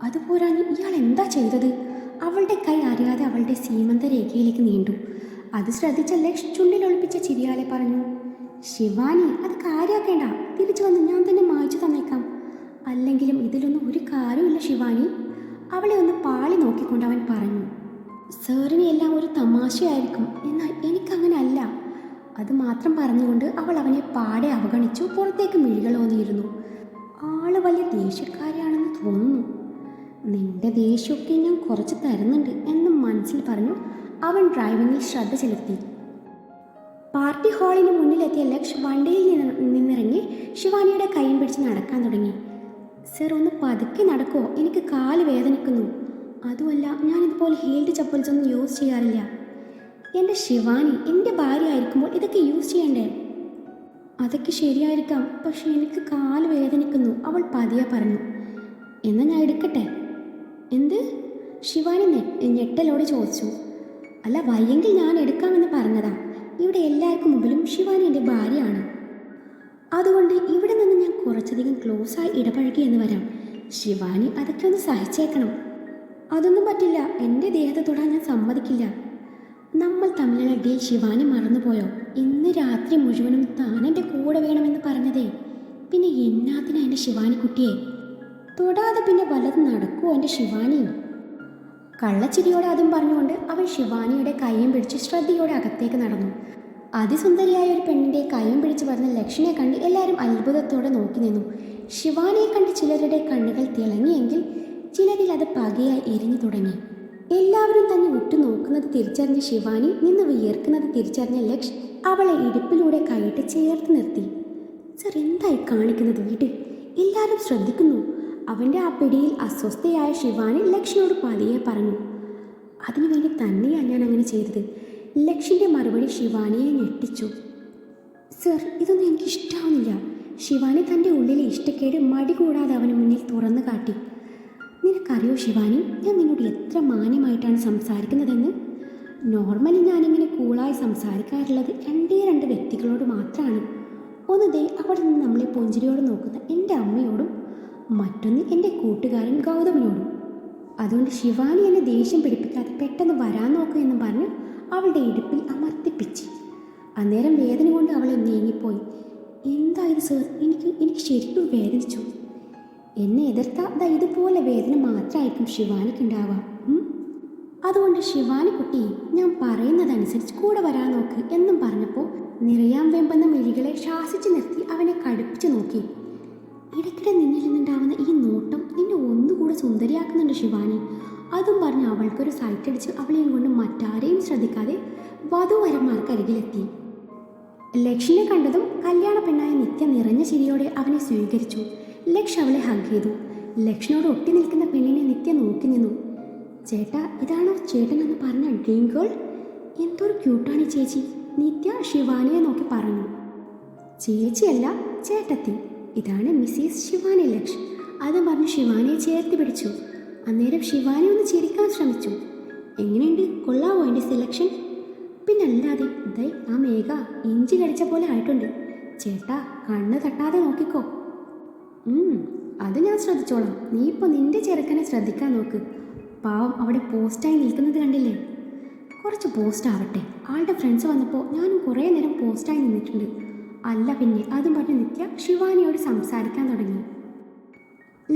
അതുപോരാഞ്ഞ് ഇയാൾ എന്താ ചെയ്തത്? അവളുടെ കൈ അറിയാതെ അവളുടെ സീമന്ത രേഖയിലേക്ക് നീണ്ടു. അത് ശ്രദ്ധിച്ച ലക്ഷ് ചുണ്ടിലൊളിപ്പിച്ച ചിരിയാലെ പറഞ്ഞു. ശിവാനി, അത് കാര്യമാക്കേണ്ട, തിരിച്ചു വന്ന് ഞാൻ തന്നെ മായ്ച്ചു തന്നേക്കാം. അല്ലെങ്കിലും ഇതിലൊന്നും ഒരു കാര്യമില്ല ശിവാനി. അവളെ ഒന്ന് പാളി നോക്കിക്കൊണ്ട് അവൻ പറഞ്ഞു. സാറിന് എല്ലാം ഒരു തമാശയായിരിക്കും, എന്നാൽ എനിക്കങ്ങനെ അല്ല. അത് മാത്രം പറഞ്ഞുകൊണ്ട് അവൾ അവനെ പാടെ അവഗണിച്ചു പുറത്തേക്ക് മിഴികളോന്നിയിരുന്നു. ആള് വലിയ ദേഷ്യക്കാരിയാണെന്ന് തോന്നുന്നു. നിന്റെ ദേഷ്യമൊക്കെ ഞാൻ കുറച്ച് തരുന്നുണ്ട് എന്നും മനസ്സിൽ പറഞ്ഞു അവൻ ഡ്രൈവിങ്ങിൽ ശ്രദ്ധ ചെലുത്തി. പാർട്ടി ഹാളിന് മുന്നിലെത്തിയ ലക്ഷ് വണ്ടിയിൽ നിന്നിറങ്ങി ശിവാനിയുടെ കൈയും പിടിച്ച് നടക്കാൻ തുടങ്ങി. സർ, ഒന്ന് പതുക്കെ നടക്കുമോ? എനിക്ക് കാല് വേദനിക്കുന്നു. അതുമല്ല, ഞാനിതുപോലെ ഹീൽഡ് ചപ്പൽസ് ഒന്നും യൂസ് ചെയ്യാറില്ല. എൻ്റെ ശിവാനി, എൻ്റെ ഭാര്യ ആയിരിക്കുമ്പോൾ ഇതൊക്കെ യൂസ് ചെയ്യണ്ടേ? അതൊക്കെ ശരിയായിരിക്കാം, പക്ഷെ എനിക്ക് കാല് വേദനിക്കുന്നു, അവൾ പതിയെ പറഞ്ഞു. എന്നാൽ ഞാൻ എടുക്കട്ടെ? എന്ത്? ശിവാനി ഞെട്ടലോടെ ചോദിച്ചു. അല്ല, വയ്യെങ്കിൽ ഞാൻ എടുക്കാമെന്ന് പറഞ്ഞതാ. ഇവിടെ എല്ലാവർക്കും മുമ്പിലും ശിവാനി എൻ്റെ ഭാര്യയാണ്. അതുകൊണ്ട് ഇവിടെ നിന്ന് ഞാൻ കുറച്ചധികം ക്ലോസായി ഇടപഴകി എന്ന് വരാം. ശിവാനി അതൊക്കെ ഒന്ന് സഹിച്ചേക്കണം. അതൊന്നും പറ്റില്ല, എൻ്റെ ദേഹത്തെ തൊടാൻ ഞാൻ സമ്മതിക്കില്ല. നമ്മൾ തമ്മിലുള്ള ഡീൽ ശിവാനി മറന്നുപോയോ? ഇന്ന് രാത്രി മുഴുവനും താൻ എൻ്റെ കൂടെ വേണമെന്ന് പറഞ്ഞതേ. പിന്നെ എന്നാത്തിനാ എൻ്റെ ശിവാനി കുട്ടിയെ തൊടാതെ പിന്നെ വല്ലതും നടക്കുമോ എൻ്റെ ശിവാനി? കള്ളച്ചിരിയോടെ അതും പറഞ്ഞുകൊണ്ട് അവൻ ശിവാനിയുടെ കൈയും പിടിച്ച് ശ്രദ്ധയോടെ അകത്തേക്ക് നടന്നു. അതിസുന്ദരിയായ ഒരു പെണ്ണിൻ്റെ കൈയും പിടിച്ച് പറഞ്ഞ ലക്ഷ്മിയെ കണ്ട് എല്ലാവരും അത്ഭുതത്തോടെ നോക്കി നിന്നു. ശിവാനിയെ കണ്ട് ചിലരുടെ കണ്ണുകൾ തിളങ്ങിയെങ്കിൽ ചിലരിൽ അത് പകയായി എരിഞ്ഞു തുടങ്ങി. എല്ലാവരും തന്നെ ഉറ്റുനോക്കുന്നത് തിരിച്ചറിഞ്ഞ ശിവാനി നിന്ന് വിയർക്കുന്നത് തിരിച്ചറിഞ്ഞ ലക്ഷ് അവളെ ഇടുപ്പിലൂടെ കൈയിട്ട് ചേർത്ത് നിർത്തി. സർ, എന്തായി കാണിക്കുന്നത്? വീട് എല്ലാവരും ശ്രദ്ധിക്കുന്നു. അവൻ്റെ ആ പിടിയിൽ അസ്വസ്ഥയായ ശിവാനി ലക്ഷിനോട് പതിയെ പറഞ്ഞു. അതിനുവേണ്ടി തന്നെയാണ് ഞാൻ അങ്ങനെ ചെയ്തത്. ലക്ഷിൻ്റെ മറുപടി ശിവാനിയെ ഞെട്ടിച്ചു. സർ, ഇതൊന്നും എനിക്ക് ഇഷ്ടാവുന്നില്ല. ശിവാനി തൻ്റെ ഉള്ളിലെ ഇഷ്ടക്കേട് മടി കൂടാതെ അവന് മുന്നിൽ തുറന്നു കാട്ടി. നിനക്കറിയോ ശിവാനി, ഞാൻ നിന്നോട് എത്ര മാന്യമായിട്ടാണ് സംസാരിക്കുന്നതെന്ന്? നോർമലി ഞാനിങ്ങനെ കൂളായി സംസാരിക്കാറുള്ളത് രണ്ട് വ്യക്തികളോട് മാത്രമാണ്. ഒന്ന് ദേ അവിടെ നിന്ന് നമ്മളെ പുഞ്ചിരിയോട് നോക്കുന്ന എൻ്റെ അമ്മയോടും, മറ്റൊന്ന് എൻ്റെ കൂട്ടുകാരൻ ഗൗതമിനോടും. അതുകൊണ്ട് ശിവാനി എന്നെ ദേഷ്യം പിടിപ്പിക്കാതെ പെട്ടെന്ന് വരാൻ നോക്കൂ എന്നും പറഞ്ഞ് അവളുടെ ഇടുപ്പിൽ അമർത്തിപ്പിച്ച്. അന്നേരം വേദന കൊണ്ട് അവളെ നീങ്ങിപ്പോയി. എന്തായത് സർ, എനിക്ക് ശരിക്കും വേദനിച്ചു. എന്നെ എതിർത്താ ഇതുപോലെ വേദന മാത്രമായിരിക്കും ശിവാനിക്ക് ഉണ്ടാവുക. അതുകൊണ്ട് ശിവാനി കുട്ടി, ഞാൻ പറയുന്നതനുസരിച്ച് കൂടെ വരാൻ നോക്ക് എന്നും പറഞ്ഞപ്പോൾ നിറയാൻ വെമ്പെന്ന മിഴികളെ ശാസിച്ചു നിർത്തി അവനെ കടുപ്പിച്ച് നോക്കി. ഇടയ്ക്കിടെ നിന്നിൽ നിന്നുണ്ടാവുന്ന ഈ നോട്ടം നിന്നെ ഒന്നുകൂടെ സുന്ദരിയാക്കുന്നുണ്ട് ശിവാനി. അതും പറഞ്ഞ് അവൾക്കൊരു സൈറ്റടിച്ച് അവളെയും കൊണ്ട് മറ്റാരെയും ശ്രദ്ധിക്കാതെ വധുവരന്മാർക്കരികിലെത്തി. ലക്ഷിനെ കണ്ടതും കല്യാണ പെണ്ണായ നിത്യ നിറഞ്ഞ ചിരിയോടെ അവനെ സ്വീകരിച്ചു. ലക്ഷ് അവളെ ഹഗ് ചെയ്തു. ലക്ഷിനോട് ഒട്ടി നിൽക്കുന്ന പെണ്ണിനെ നിത്യ നോക്കി നിന്നു. ചേട്ടാ, ഇതാണോ ചേട്ടനെന്ന് പറഞ്ഞ ഡ്രീം ഗേൾ? എന്തൊരു ക്യൂട്ടാണ് ചേച്ചി, നിത്യ ശിവാനിയെ നോക്കി പറഞ്ഞു. ചേച്ചിയല്ല, ചേട്ടത്തി. ഇതാണ് മിസ്സിസ് ശിവാനി ലക്ഷ്. അത് പറഞ്ഞ് ശിവാനിയെ ചേർത്ത് പിടിച്ചു. അന്നേരം ശിവാനി ഒന്ന് ചിരിക്കാൻ ശ്രമിച്ചു. എങ്ങനെയുണ്ട്, കൊള്ളാവോ എൻ്റെ സെലക്ഷൻ? പിന്നല്ലാതെ, ദേ ആ മേഘ ഇഞ്ചി കടിച്ച പോലെ ആയിട്ടുണ്ട്. ചേട്ടാ കണ്ണ് തട്ടാതെ നോക്കിക്കോ. അത് ഞാൻ ശ്രദ്ധിച്ചോളാം. നീ ഇപ്പോൾ നിന്റെ ചെറുക്കനെ ശ്രദ്ധിക്കാൻ നോക്ക്. പാവം അവിടെ പോസ്റ്റായി നിൽക്കുന്നത് കണ്ടില്ലേ? കുറച്ച് പോസ്റ്റ് ആവട്ടെ. ആളുടെ ഫ്രണ്ട്സ് വന്നപ്പോൾ ഞാനും കുറേ നേരം പോസ്റ്റായി നിന്നിട്ടുണ്ട്. അല്ല പിന്നെ, അതും പറഞ്ഞ് നിത്യ ശിവാനിയോട് സംസാരിക്കാൻ തുടങ്ങി.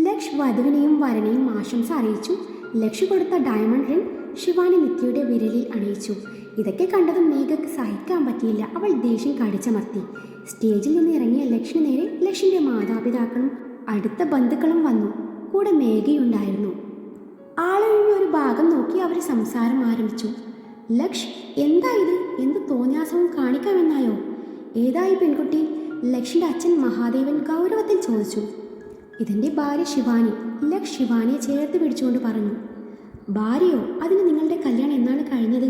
ലക്ഷ് വധുവിനെയും വരനെയും ആശംസ അറിയിച്ചു. ലക്ഷ് കൊടുത്ത ഡയമണ്ട് റിംഗ് ശിവാനി നിത്യയുടെ വിരലിൽ അണിയിച്ചു. ഇതൊക്കെ കണ്ടതും മേഘയ്ക്ക് സഹിക്കാൻ പറ്റിയില്ല. അവൾ ദേഷ്യം കടിച്ചമർത്തി. സ്റ്റേജിൽ നിന്ന് ഇറങ്ങിയ ലക്ഷിന് നേരെ ലക്ഷിൻ്റെ മാതാപിതാക്കളും അടുത്ത ബന്ധുക്കളും വന്നു. കൂടെ മേഘയുണ്ടായിരുന്നു. ആളൊഴിഞ്ഞ ഒരു ഭാഗം നോക്കി അവർ സംസാരം ആരംഭിച്ചു. ലക്ഷ്, എന്താ ഇത്? എന്ത് തോന്നിയാസവും കാണിക്കാമെന്നായോ? ഏതായി പെൺകുട്ടി? ലക്ഷിൻ്റെ അച്ഛൻ മഹാദേവൻ ഗൗരവത്തിൽ ചോദിച്ചു. ഇതെൻ്റെ ഭാര്യ ശിവാനി. ലക്ഷ് ശിവാനിയെ ചേർത്ത് പിടിച്ചുകൊണ്ട് പറഞ്ഞു. ഭാര്യയോ? അതിന് നിങ്ങളുടെ കല്യാണം എന്നാണ് കഴിഞ്ഞത്?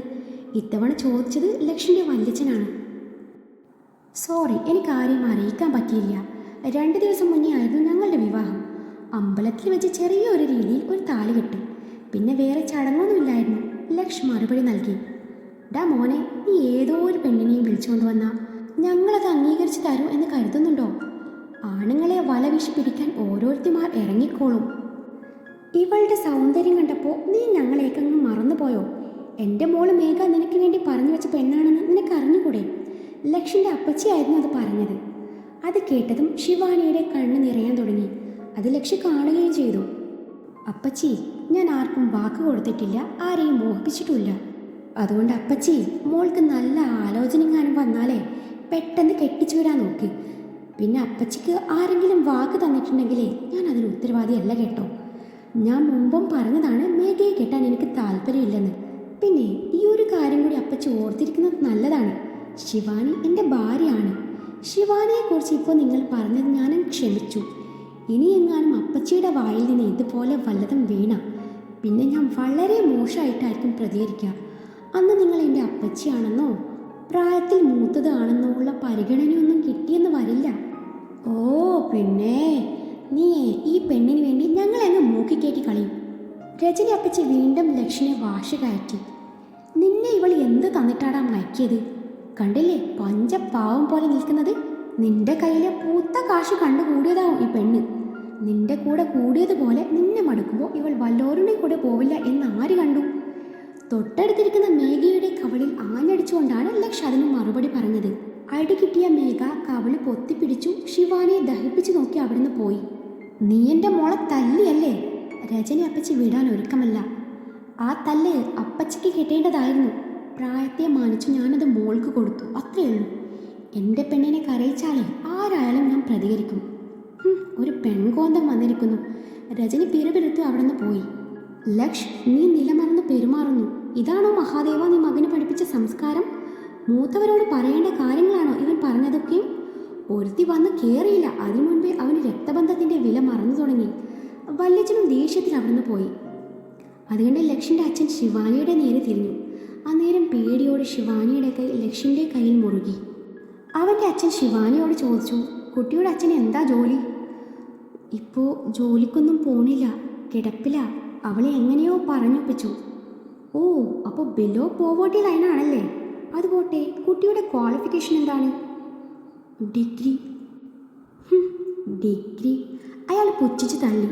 ഇത്തവണ ചോദിച്ചത് ലക്ഷിൻ്റെ വല്യച്ഛനാണ്. സോറി, എനിക്ക് ആരെയും അറിയിക്കാൻ പറ്റിയില്ല. 2 ദിവസം മുന്നേ ആയിരുന്നു ഞങ്ങളുടെ വിവാഹം. അമ്പലത്തിൽ വെച്ച് ചെറിയൊരു രീതിയിൽ ഒരു താലി കെട്ടി. പിന്നെ വേറെ ചടങ്ങൊന്നുമില്ലായിരുന്നു. ലക്ഷ് മറുപടി നൽകി. ഡാ മോനെ, നീ ഏതോ ഒരു പെണ്ണിനെയും വിളിച്ചുകൊണ്ട് വന്നാൽ ഞങ്ങളത് അംഗീകരിച്ച് തരും എന്ന് കരുതുന്നുണ്ടോ? ആണുങ്ങളെ വല വീശി പിടിക്കാൻ ഓരോരുത്തിമാർ ഇറങ്ങിക്കോളും. ഇവളുടെ സൗന്ദര്യം കണ്ടപ്പോൾ നീ ഞങ്ങളേക്കങ്ങ് മറന്നുപോയോ? എൻ്റെ മോള് മേഘ നിനക്ക് വേണ്ടി പറഞ്ഞു വെച്ച പെണ്ണാണെന്ന് നിനക്ക് അറിഞ്ഞുകൂടെ? ലക്ഷിൻ്റെ അപ്പച്ചിയായിരുന്നു അത് പറഞ്ഞത്. അത് കേട്ടതും ശിവാനിയുടെ കണ്ണ് നിറയാൻ തുടങ്ങി. അത് ലക്ഷി കാണുകയും ചെയ്തു. അപ്പച്ചി, ഞാൻ ആർക്കും വാക്ക് കൊടുത്തിട്ടില്ല, ആരെയും മോഹിപ്പിച്ചിട്ടില്ല. അതുകൊണ്ട് അപ്പച്ചി, മോൾക്ക് നല്ല ആലോചനങ്ങാനും വന്നാലേ പെട്ടെന്ന് കെട്ടിച്ചു വരാൻ നോക്ക്. പിന്നെ അപ്പച്ചിക്ക് ആരെങ്കിലും വാക്ക് തന്നിട്ടുണ്ടെങ്കിലേ ഞാൻ അതിന് ഉത്തരവാദിയല്ല കേട്ടോ. ഞാൻ മുമ്പും പറഞ്ഞതാണ് മേഘയെ കെട്ടാൻ എനിക്ക് താല്പര്യമില്ലെന്ന്. പിന്നെ ഈ ഒരു കാര്യം കൂടി അപ്പച്ചി ഓർത്തിരിക്കുന്നത് നല്ലതാണ്. ശിവാനി എൻ്റെ ഭാര്യയാണ്. ശിവാനിയെക്കുറിച്ച് ഇപ്പോൾ നിങ്ങൾ പറഞ്ഞത് ഞാനും ക്ഷമിച്ചു. ഇനി എങ്ങാനും അപ്പച്ചിയുടെ വായിൽ നിന്ന് ഇതുപോലെ വല്ലതും വീണ പിന്നെ ഞാൻ വളരെ മോശമായിട്ടായിരിക്കും പ്രതികരിക്കുക. അന്ന് നിങ്ങൾ എൻ്റെ അപ്പച്ചിയാണെന്നോ പ്രായത്തിൽ മൂത്തതാണെന്നോ ഉള്ള പരിഗണനയൊന്നും കിട്ടിയെന്ന് വരില്ല. ഓ പിന്നെ നീ ഈ പെണ്ണിന് വേണ്ടി ഞങ്ങളെങ്ങ് മൂക്കിക്കേറ്റി കളയും. രജനി അപ്പച്ചി വീണ്ടും ലക്ഷിനെ വാശി കയറ്റി. നിന്നെ ഇവൾ എന്ത് തന്നിട്ടാടാ മയക്കിയത്? കണ്ടില്ലേ പഞ്ചപാവം പോലെ നിൽക്കുന്നത്? നിന്റെ കയ്യിലെ പൂത്ത കാശ് കണ്ടുകൂടിയതാവും ഈ പെണ്ണ്. നിന്റെ കൂടെ കൂടിയതുപോലെ നിന്നെ മടുക്കുമ്പോൾ ഇവൾ വല്ലോരുടെ കൂടെ പോവില്ല എന്ന് ആര് കണ്ടു? തൊട്ടടുത്തിരിക്കുന്ന മേഘയുടെ കവളിൽ ആഞ്ഞടിച്ചുകൊണ്ടാണ് ലക്ഷ് അതിന് മറുപടി പറഞ്ഞത്. അടി കിട്ടിയ മേഘ കവള് പൊത്തിപ്പിടിച്ചു ശിവാനിയെ ദഹിപ്പിച്ചു നോക്കി അവിടുന്ന് പോയി. നീ എൻ്റെ മോളെ തല്ലിയല്ലേ? രജനി അപ്പച്ചി വിടാൻ ഒരുക്കമല്ല. ആ തല്ല് അപ്പച്ചിക്ക് കിട്ടേണ്ടതായിരുന്നു. പ്രായത്തെ മാനിച്ചു ഞാനത് മോൾക്ക് കൊടുത്തു, അത്രയേ ഉള്ളൂ. എൻ്റെ പെണ്ണിനെ കരയിച്ചാലേ ആരായാലും ഞാൻ പ്രതികരിക്കും. ഒരു പെൺകോന്തം വന്നിരിക്കുന്നു. രജനി പിറുപിറുത്തു അവിടെ നിന്ന് പോയി. ലക്ഷ്, നീ നിലമറന്ന് പെരുമാറുന്നു. ഇതാണോ മഹാദേവ നീ മകന് പഠിപ്പിച്ച സംസ്കാരം? മൂത്തവരോട് പറയേണ്ട കാര്യങ്ങളാണോ ഇവൻ പറഞ്ഞതൊക്കെയും? ഒരുത്തി വന്ന് കയറിയില്ല, അതിനു മുൻപേ അവന് രക്തബന്ധത്തിൻ്റെ വില മറന്നു തുടങ്ങി. വല്യച്ഛനും ദേഷ്യത്തിൽ അവിടുന്ന് പോയി. അതുകൊണ്ട് ലക്ഷിൻ്റെ അച്ഛൻ ശിവാനിയുടെ നേരെ തിരിഞ്ഞു. അന്നേരം പേടിയോട് ശിവാനിയുടെ കൈ ലക്ഷിൻ്റെ കയ്യിൽ മുറുകി. അവൻ്റെ അച്ഛൻ ശിവാനിയോട് ചോദിച്ചു, കുട്ടിയുടെ അച്ഛൻ എന്താ ജോലി? ഇപ്പോൾ ജോലിക്കൊന്നും പോണില്ല, കിടപ്പില. അവളെ എങ്ങനെയോ പറഞ്ഞൊപ്പിച്ചു. ഓ, അപ്പോൾ ബിലോ പോവേർട്ടി ലൈനാണല്ലേ? അതുപോട്ടെ, കുട്ടിയുടെ ക്വാളിഫിക്കേഷൻ എന്താണ്? ഡിഗ്രി. ഡിഗ്രി? അയാൾ പുച്ഛിച്ച് തള്ളി.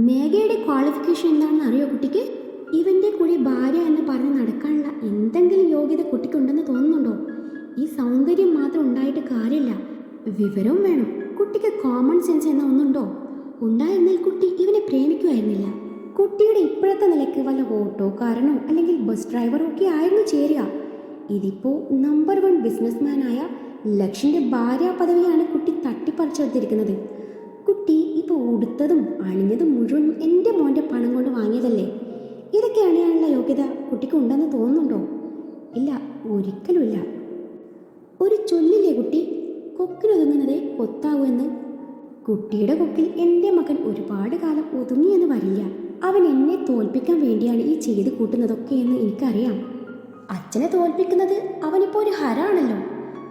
മേഘയുടെ ക്വാളിഫിക്കേഷൻ എന്താണെന്ന് അറിയോ കുട്ടിക്ക്? ഇവൻ്റെ കൂടെ ഭാര്യ എന്ന് പറഞ്ഞ് നടക്കാനുള്ള എന്തെങ്കിലും യോഗ്യത കുട്ടിക്കുണ്ടെന്ന് തോന്നുന്നുണ്ടോ? ഈ സൗന്ദര്യം മാത്രം ഉണ്ടായിട്ട് കാര്യമില്ല, വിവരവും വേണം. കുട്ടിക്ക് കോമൺ സെൻസ് എന്ന ഒന്നുണ്ടോ? ഉണ്ടായിരുന്നാൽ കുട്ടി ഇവനെ പ്രേമിക്കുമായിരുന്നില്ല. കുട്ടിയുടെ ഇപ്പോഴത്തെ നിലയ്ക്ക് വല്ല ഓട്ടോക്കാരനോ അല്ലെങ്കിൽ ബസ് ഡ്രൈവറോ ഒക്കെ ആയിരുന്നു ചേരുക. ഇതിപ്പോൾ നമ്പർ 1 ബിസിനസ്മാനായ ലക്ഷിൻ്റെ ഭാര്യ പദവിയാണ് കുട്ടി തട്ടിപ്പറിച്ചെടുത്തിരിക്കുന്നത്. കുട്ടി ഇപ്പോൾ ഉടുത്തതും അണിഞ്ഞതും മുഴുവൻ എൻ്റെ മോൻ്റെ പണം കൊണ്ട് വാങ്ങിയതല്ലേ? ഇതൊക്കെ അണിയാനുള്ള യോഗ്യത കുട്ടിക്ക് ഉണ്ടെന്ന് തോന്നുന്നുണ്ടോ? ഇല്ല, ഒരിക്കലുമില്ല. ഒരു ചൊല്ലില്ലേ കുട്ടി, കൊക്കിനൊതുങ്ങുന്നതേ കൊത്താവൂ എന്ന്. കുട്ടിയുടെ കൊക്കിൽ എൻ്റെ മകൻ ഒരുപാട് കാലം ഒതുങ്ങിയെന്ന് വരില്ല. അവൻ എന്നെ തോൽപ്പിക്കാൻ വേണ്ടിയാണ് ഈ ചെയ്ത് കൂട്ടുന്നതൊക്കെ എന്ന് എനിക്കറിയാം. അച്ഛനെ തോൽപ്പിക്കുന്നത് അവനിപ്പോൾ ഒരു ഹരാണല്ലോ.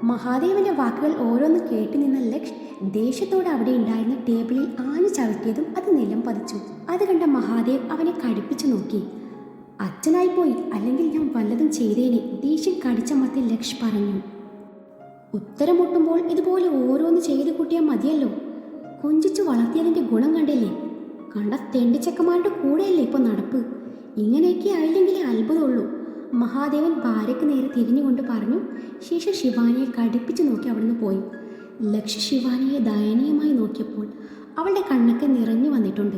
മഹാദേവന്റെ വാക്കുകൾ ഓരോന്ന് കേട്ടു നിന്ന ലക്ഷ് ദേഷ്യത്തോടെ അവിടെ ഉണ്ടായിരുന്ന ടേബിളിൽ ആഞ്ഞു ചവിട്ടിയതും അത് നിലം പതിച്ചു. അത് കണ്ട മഹാദേവ് അവനെ കടുപ്പിച്ചു നോക്കി. അച്ഛനായി പോയി, അല്ലെങ്കിൽ ഞാൻ വല്ലതും ചെയ്തേനെ, ദേഷ്യം കടിച്ചമർത്തി ലക്ഷ് പറഞ്ഞു. ഉത്തരം മുട്ടുമ്പോൾ ഇതുപോലെ ഓരോന്ന് ചെയ്തു കൂട്ടിയാൽ മതിയല്ലോ. കൊഞ്ചിച്ചു വളർത്തിയതിന്റെ ഗുണം കണ്ടില്ലേ? കണ്ട തെണ്ടിച്ചക്കന്മാരുടെ കൂടെയല്ലേ ഇപ്പൊ നടപ്പ്. ഇങ്ങനെയൊക്കെ ആയില്ലെങ്കിലേ അത്ഭുതമുള്ളൂ. മഹാദേവൻ ഭാര്യയ്ക്ക് നേരെ തിരിഞ്ഞുകൊണ്ട് പറഞ്ഞു. ശേഷം ശിവാനിയെ കടുപ്പിച്ചു നോക്കി അവിടുന്ന് പോയി. ലക്ഷ ശിവാനിയെ ദയനീയമായി നോക്കിയപ്പോൾ അവളുടെ കണ്ണൊക്കെ നിറഞ്ഞു വന്നിട്ടുണ്ട്.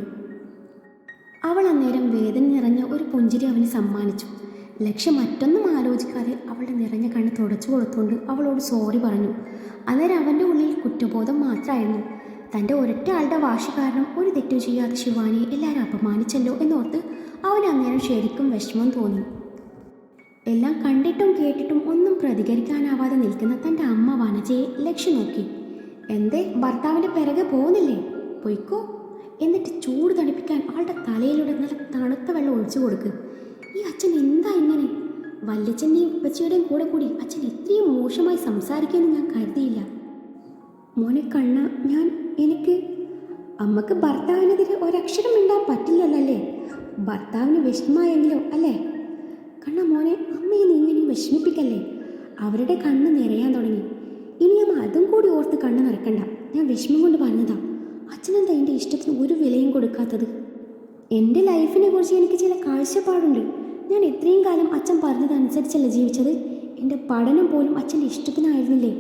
അവൾ അന്നേരം വേദന നിറഞ്ഞ ഒരു പുഞ്ചിരി അവന് സമ്മാനിച്ചു. ലക്ഷ്യ മറ്റൊന്നും ആലോചിക്കാതെ അവളുടെ നിറഞ്ഞ കണ്ണ് തുടച്ചു കൊടുത്തുകൊണ്ട് അവളോട് സോറി പറഞ്ഞു. അന്നേരം അവൻ്റെ ഉള്ളിൽ കുറ്റബോധം മാത്രമായിരുന്നു. തൻ്റെ ഒരൊറ്റ ആളുടെ വാശി കാരണം ഒരു തെറ്റും ചെയ്യാതെ ശിവാനിയെ എല്ലാവരും അപമാനിച്ചല്ലോ എന്നോർത്ത് അവന് അന്നേരം ശരിക്കും വിഷമം തോന്നി. എല്ലാം കണ്ടിട്ടും കേട്ടിട്ടും ഒന്നും പ്രതികരിക്കാനാവാതെ നിൽക്കുന്ന തൻ്റെ അമ്മ വനജയെ ലക്ഷ്യം നോക്കി. എന്തേ ഭർത്താവിൻ്റെ പിറകെ പോകുന്നില്ലേ? പൊയ്ക്കോ. എന്നിട്ട് ചൂട് തണുപ്പിക്കാൻ ആളുടെ തലയിലൂടെ നല്ല തണുത്ത വെള്ളം ഒഴിച്ചു കൊടുക്ക്. ഈ അച്ഛൻ എന്താ ഇങ്ങനെ? വല്യച്ഛൻ്റെയും ഉപ്പച്ചിയുടെയും കൂടെ കൂടി അച്ഛൻ ഇത്രയും മോശമായി സംസാരിക്കുമെന്ന് ഞാൻ കരുതിയില്ല. മോനെ കണ്ണ, എനിക്ക് അമ്മക്ക് ഭർത്താവിനെതിരെ ഒരക്ഷരം മിണ്ടാൻ പറ്റില്ലല്ലോ അല്ലേ? ഭർത്താവിന് വിഷമമായെങ്കിലോ അല്ലേ? കണ്ണ മോനെ, അമ്മയെ നീ ഇങ്ങനെ വിഷമിപ്പിക്കല്ലേ. അവരുടെ കണ്ണ് നിറയാൻ തുടങ്ങി. ഇനി അമ്മ അതും കൂടി ഓർത്ത് കണ്ണ് നിറക്കണ്ട. ഞാൻ വിഷമം കൊണ്ട് പറഞ്ഞതാ. അച്ഛനെന്താ എൻ്റെ ഇഷ്ടത്തിന് ഒരു വിലയും കൊടുക്കാത്തത്? എൻ്റെ ലൈഫിനെ കുറിച്ച് എനിക്ക് ചില കാഴ്ചപ്പാടുണ്ട്. ഞാൻ ഇത്രയും കാലം അച്ഛൻ പറഞ്ഞതനുസരിച്ചല്ല ജീവിച്ചത്. എൻ്റെ പഠനം പോലും അച്ഛൻ്റെ ഇഷ്ടത്തിനായിരുന്നില്ലേ.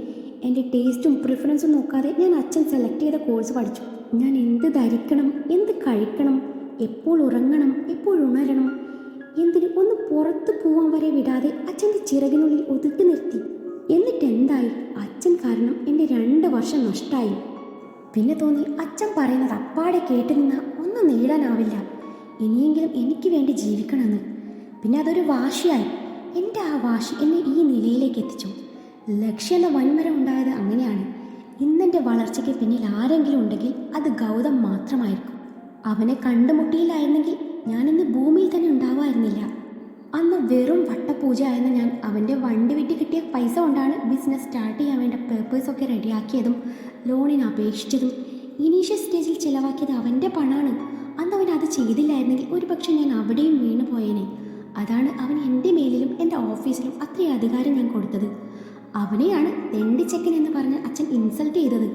എൻ്റെ ടേസ്റ്റും പ്രിഫറൻസും നോക്കാതെ ഞാൻ അച്ഛൻ സെലക്ട് ചെയ്ത കോഴ്സ് പഠിച്ചു. ഞാൻ എന്ത് ധരിക്കണം, എന്ത് കഴിക്കണം, എപ്പോൾ ഉറങ്ങണം, എപ്പോൾ ഉണരണം, എന്തിന് ഒന്ന് പുറത്തു പോവാൻ വരെ വിടാതെ അച്ഛൻ്റെ ചിറകിനുള്ളിൽ ഒതുക്കി നിർത്തി. എന്നിട്ട് എന്തായി? അച്ഛൻ കാരണം എൻ്റെ 2 വർഷം നഷ്ടമായി. പിന്നെ തോന്നി അച്ഛൻ പറയുന്നത് അപ്പാടെ കേട്ടു നിന്നാൽ ഒന്നും നേടാനാവില്ല. ഇനിയെങ്കിലും എനിക്ക് വേണ്ടി ജീവിക്കണമെന്ന്. പിന്നെ അതൊരു വാശിയായി. എൻ്റെ ആ വാശി എന്നെ ഈ നിലയിലേക്ക് എത്തിച്ചു. ലക്ഷ്യം എന്ന വൻമരം ഉണ്ടായത് അങ്ങനെയാണ്. ഇന്നെൻ്റെ വളർച്ചയ്ക്ക് പിന്നിൽ ആരെങ്കിലും ഉണ്ടെങ്കിൽ അത് ഗൗതം മാത്രമായിരിക്കും. അവനെ കണ്ടുമുട്ടിയില്ലായിരുന്നെങ്കിൽ ഞാനിന്ന് ഭൂമിയിൽ തന്നെ ഉണ്ടാവായിരുന്നില്ല. അന്ന് വെറും വട്ടപൂജ ആയിരുന്ന ഞാൻ അവൻ്റെ വണ്ടി വിറ്റ് കിട്ടിയ പൈസ കൊണ്ടാണ് ബിസിനസ് സ്റ്റാർട്ട് ചെയ്യാൻ വേണ്ട പേപ്പേഴ്സൊക്കെ റെഡിയാക്കിയതും ലോണിന് അപേക്ഷിച്ചതും. ഇനീഷ്യൽ സ്റ്റേജിൽ ചിലവാക്കിയത് അവൻ്റെ പണമാണ്. അന്ന് അവൻ അത് ചെയ്തില്ലായിരുന്നെങ്കിൽ ഒരുപക്ഷെ ഞാൻ അവിടെയും വീണു പോയേനെ. അതാണ് അവൻ എൻ്റെ മേലിലും എൻ്റെ ഓഫീസിലും അത്രയും അധികാരം ഞാൻ കൊടുത്തത്. അവനെയാണ് തെണ്ടിച്ചക്കൻ എന്ന് പറഞ്ഞ് അച്ഛൻ ഇൻസൾട്ട് ചെയ്തത്.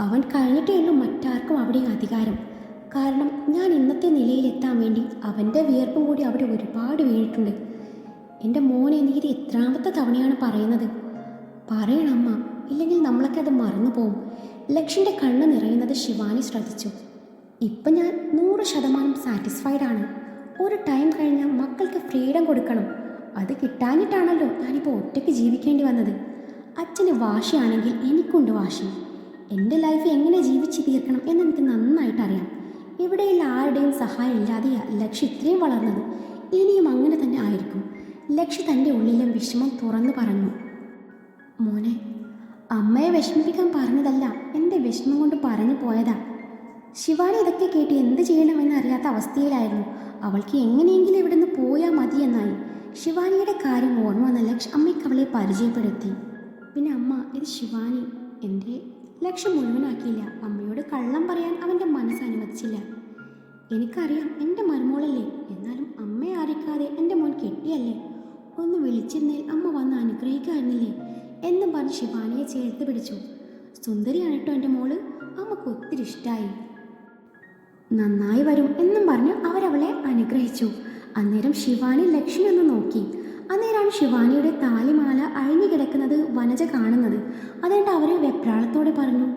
അവൻ കഴിഞ്ഞിട്ടേ ഉള്ളൂ മറ്റാർക്കും അവിടെ അധികാരം. കാരണം ഞാൻ ഇന്നത്തെ നിലയിലെത്താൻ വേണ്ടി അവൻ്റെ വിയർപ്പും കൂടി അവിടെ ഒരുപാട് വീണിട്ടുണ്ട്. എൻ്റെ മോനെ നീ ഇത് എത്രാമത്തെ തവണയാണ് പറയുന്നത്? പറയണമ്മ, ഇല്ലെങ്കിൽ നമ്മളൊക്കെ അത് മറന്നു പോവും. ലക്ഷ്യൻ്റെ കണ്ണ് നിറയുന്നത് ശിവാനി ശ്രദ്ധിച്ചു. ഇപ്പം ഞാൻ 100% സാറ്റിസ്ഫൈഡ് ആണ്. ഒരു ടൈം കഴിഞ്ഞാൽ മക്കൾക്ക് ഫ്രീഡം കൊടുക്കണം. അത് കിട്ടാഞ്ഞിട്ടാണല്ലോ ഞാനിപ്പോൾ ഒറ്റയ്ക്ക് ജീവിക്കേണ്ടി വന്നത്. അച്ഛന് വാശിയാണെങ്കിൽ എനിക്കുണ്ട് വാശി. എൻ്റെ ലൈഫ് എങ്ങനെ ജീവിച്ച് തീർക്കണം എന്നെനിക്ക് നന്നായിട്ടറിയാം. ഇവിടെയുള്ള ആരുടെയും സഹായം ഇല്ലാതെയാണ് ലക്ഷ്യ ഇത്രയും വളർന്നത്. ഇനിയും അങ്ങനെ തന്നെ ആയിരിക്കും. ലക്ഷ്യ തൻ്റെ ഉള്ളിലെ വിഷമം തുറന്നു പറഞ്ഞു. മോനെ, അമ്മയെ വിഷമിപ്പിക്കാൻ പറഞ്ഞതല്ല, എൻ്റെ വിഷമം കൊണ്ട് പറഞ്ഞു പോയതാ. ശിവാനി ഇതൊക്കെ കേട്ട് എന്ത് ചെയ്യണമെന്ന് അറിയാത്ത അവസ്ഥയിലായിരുന്നു. അവൾക്ക് എങ്ങനെയെങ്കിലും ഇവിടെ നിന്ന് പോയാൽ മതിയെന്നായി. ശിവാനിയുടെ കാര്യം ഓർമ്മ വന്ന ലക്ഷ് അമ്മയ്ക്ക് അവളെ പരിചയപ്പെടുത്തി. പിന്നെ അമ്മ, ഇത് ശിവാനി. എൻ്റെ ലക്ഷ്യം മുഴുവനാക്കിയില്ല. അമ്മയോട് കള്ളം പറയാൻ അവൻ്റെ മനസ്സ് അനുവദിച്ചില്ല. എനിക്കറിയാം എൻ്റെ മരുമോളല്ലേ, എന്നാലും അമ്മയെ അറിയിക്കാതെ എൻ്റെ മോൻ കെട്ടിയല്ലേ. ഒന്ന് വിളിച്ചിരുന്നേൽ അമ്മ വന്ന് അനുഗ്രഹിക്കായിരുന്നില്ലേ എന്നും പറഞ്ഞ് ശിവാനിയെ ചേർത്ത് പിടിച്ചു. സുന്ദരിയാണ് കേട്ടോ എൻ്റെ മോള്, അമ്മക്ക് ഒത്തിരി ഇഷ്ടമായി. നന്നായി വരും എന്നും പറഞ്ഞ് അവരവളെ അനുഗ്രഹിച്ചു. അന്നേരം ശിവാനി ലക്ഷ്മി ഒന്ന് നോക്കി. അന്നേരമാണ് ശിവാനിയുടെ താലിമാല അഴിഞ്ഞു കിടക്കുന്നത് വനജ കാണുന്നത്. അതുകൊണ്ട് അവർ വെപ്രാളത്തോടെ പറഞ്ഞു,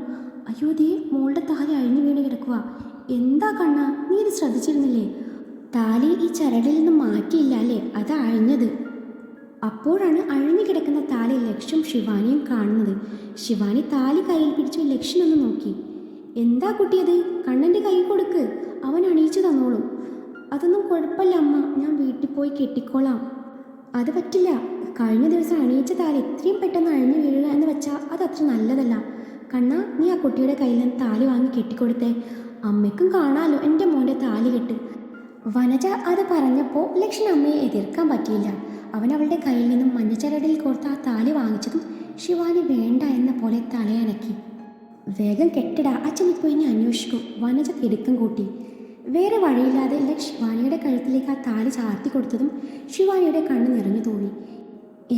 അയ്യോ ദേ മോളുടെ താലി അഴിഞ്ഞു വീണ് കിടക്കുക. എന്താ കണ്ണ, നീ ഇത് ശ്രദ്ധിച്ചിരുന്നില്ലേ? താലി ഈ ചരടിൽ നിന്ന് മാറ്റിയില്ല അല്ലേ, അത് അഴിഞ്ഞത്. അപ്പോഴാണ് അഴിഞ്ഞു കിടക്കുന്ന താലി ലക്ഷ്യം ശിവാനിയും കാണുന്നത്. ശിവാനി താലി കയ്യിൽ പിടിച്ചു ലക്ഷ്മണൊന്ന് നോക്കി. എന്താ കുട്ടിയത്? കണ്ണൻ്റെ കൈ കൊടുക്ക്, അവൻ അണിയിച്ചു തന്നോളും. അതൊന്നും കുഴപ്പമില്ല അമ്മ, ഞാൻ വീട്ടിൽ പോയി കെട്ടിക്കോളാം. അത് പറ്റില്ല. കഴിഞ്ഞ ദിവസം അണിയിച്ച താലി ഇത്രയും പെട്ടെന്ന് അഴിഞ്ഞു വീഴുക എന്ന് വെച്ചാൽ അതത്ര നല്ലതല്ല. കണ്ണ, നീ ആ കുട്ടിയുടെ കയ്യിൽ നിന്ന് താലി വാങ്ങി കെട്ടിക്കൊടുത്തേ. അമ്മയ്ക്കും കാണാമല്ലോ എൻ്റെ മോൻ്റെ താലി കെട്ട്. വനജ അത് പറഞ്ഞപ്പോൾ ലക്ഷ്മി അമ്മയെ എതിർക്കാൻ പറ്റിയില്ല. അവൻ അവളുടെ കയ്യിൽ നിന്നും മഞ്ഞച്ചരടിൽ കോർത്ത് ആ താലി വാങ്ങിച്ചതും ശിവാനി വേണ്ട എന്ന പോലെ തലയനക്കി. വേഗം കെട്ടിടാ, അച്ഛൻ ഇപ്പോൾ എന്നെ അന്വേഷിക്കും. വനജ തിടുക്കം കൂട്ടി. വേറെ വഴിയില്ലാതെ ലക്ഷ് ശിവാനിയുടെ കഴുത്തിലേക്ക് ആ താലി ചാർത്തി കൊടുത്തതും ശിവാനിയുടെ കണ്ണ് നിറഞ്ഞു തോന്നി.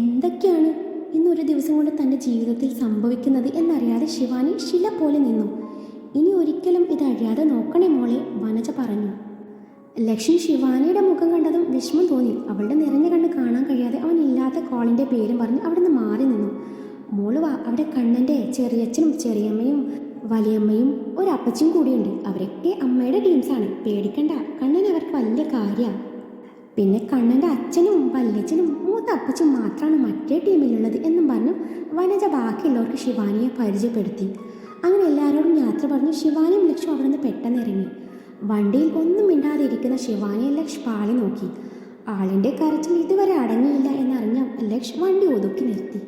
എന്തൊക്കെയാണ് ഇന്നൊരു ദിവസം കൊണ്ട് തൻ്റെ ജീവിതത്തിൽ സംഭവിക്കുന്നത് എന്നറിയാതെ ശിവാനി ശില പോലെ നിന്നു. ഇനി ഒരിക്കലും ഇതഴിയാതെ നോക്കണേ മോളെ, വനജ പറഞ്ഞു. ലക്ഷ്മി ശിവാനിയുടെ മുഖം കണ്ടതും വിഷമം തോന്നി. അവളുടെ നിറഞ്ഞ കണ്ണ് കാണാൻ കഴിയാതെ അവൻ ഇല്ലാത്ത കോളിൻ്റെ പേരും പറഞ്ഞ് അവിടെ നിന്ന് മാറി നിന്നു. മോള് വാ, അവിടെ കണ്ണൻ്റെ ചെറിയച്ഛനും ചെറിയമ്മയും വലിയമ്മയും ഒരപ്പച്ചും കൂടിയുണ്ട്. അവരൊക്കെ അമ്മയുടെ ടീംസാണ്, പേടിക്കണ്ട. കണ്ണൻ അവർക്ക് വലിയ കാര്യമാണ്. പിന്നെ കണ്ണൻ്റെ അച്ഛനും വല്യച്ഛനും മൂത്ത അപ്പച്ചും മാത്രമാണ് മറ്റേ ടീമിലുള്ളത് എന്നും പറഞ്ഞു വനജ ബാക്കിയുള്ളവർക്ക് ശിവാനിയെ പരിചയപ്പെടുത്തി. അങ്ങനെ എല്ലാവരോടും യാത്ര പറഞ്ഞ് ശിവാനിയും ലക്ഷ്യം അവിടെ നിന്ന് പെട്ടെന്ന് ഇറങ്ങി. വണ്ടിയിൽ ഒന്നും മിണ്ടാതെ ഇരിക്കുന്ന ശിവാനിയെ ലക്ഷ് പാളി നോക്കി. ആളിൻ്റെ കരച്ചിൽ ഇതുവരെ അടങ്ങിയില്ല എന്നറിഞ്ഞ ലക്ഷ് വണ്ടി ഒതുക്കി നിർത്തി.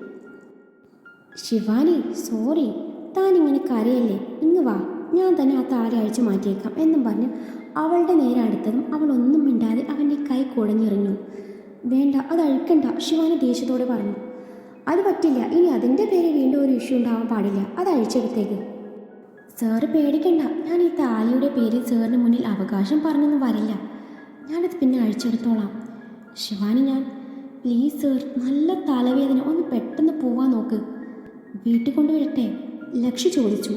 ശിവാനി, സോറി, താനിങ്ങനെ കരയല്ലേ, ഇങ്ങ് വാ, ഞാൻ തന്നെ ആ താലി അഴിച്ചു മാറ്റിയേക്കാം എന്നും പറഞ്ഞ് അവളുടെ നേരെ അടുത്തതും അവൾ ഒന്നും മിണ്ടാതെ അവൻ്റെ കൈ കുഴഞ്ഞെറിഞ്ഞു. വേണ്ട, അത് അഴിക്കണ്ട, ശിവാനി ദേഷ്യത്തോടെ പറഞ്ഞു. അത് പറ്റില്ല, ഇനി അതിൻ്റെ പേര് വീണ്ടും ഒരു ഇഷ്യൂ ഉണ്ടാവാൻ പാടില്ല, അത് അഴിച്ചെടുത്തേക്ക്. സാറ് പേടിക്കണ്ട, ഞാൻ ഈ താലിയുടെ പേരിൽ സാറിന് മുന്നിൽ അവകാശം പറഞ്ഞൊന്നും വരില്ല, ഞാനത് പിന്നെ അഴിച്ചെടുത്തോളാം. ശിവാനി, ഞാൻ പ്ലീസ് സാർ, നല്ല തലവേദന, ഒന്ന് പെട്ടെന്ന് പോവാൻ നോക്ക്. വീട്ടിൽ കൊണ്ടുവരട്ടെ? ലക്ഷ് ചോദിച്ചു.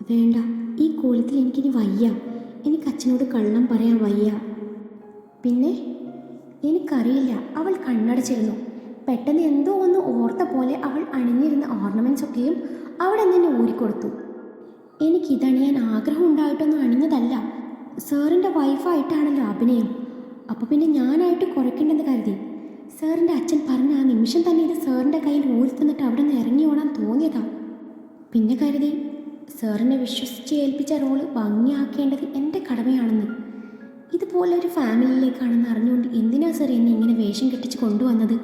വേണ്ട, ഈ കോലത്തിൽ എനിക്കിനി വയ്യ, എനിക്ക് അച്ഛനോട് കള്ളം പറയാൻ വയ്യ. പിന്നെ? എനിക്കറിയില്ല. അവൾ കണ്ണടച്ചിരുന്നു. പെട്ടെന്ന് എന്തോ ഒന്ന് ഓർത്ത പോലെ അവൾ അണിഞ്ഞിരുന്ന ഓർണമെൻറ്റ്സ് ഒക്കെയും അവിടെ നിന്ന് ഊരിക്കൊടുത്തു. എനിക്കിതണിയാൻ ആഗ്രഹം ഉണ്ടായിട്ടൊന്നും അണിഞ്ഞതല്ല, സാറിൻ്റെ വൈഫായിട്ടാണല്ലോ അഭിനയം, അപ്പോൾ പിന്നെ ഞാനായിട്ട് കുറയ്ക്കേണ്ടെന്ന് കരുതി. സാറിൻ്റെ അച്ഛൻ പറഞ്ഞ ആ നിമിഷം തന്നെ ഇത് സാറിൻ്റെ കയ്യിൽ ഊരി തന്നിട്ട് അവിടെ നിന്ന് ഇറങ്ങി ഓടാൻ തോന്നിയതാ. പിന്നെ കരുതി സാറിനെ വിശ്വസിച്ച് ഏൽപ്പിച്ച റോള് ഭംഗിയാക്കേണ്ടത് എൻ്റെ കടമയാണെന്ന്. ഇതുപോലൊരു ഫാമിലിയിലേക്കാണെന്ന് അറിഞ്ഞുകൊണ്ട് എന്തിനാ സാർ എന്നെ ഇങ്ങനെ വേഷം കെട്ടിച്ച് കൊണ്ടുവന്നത്?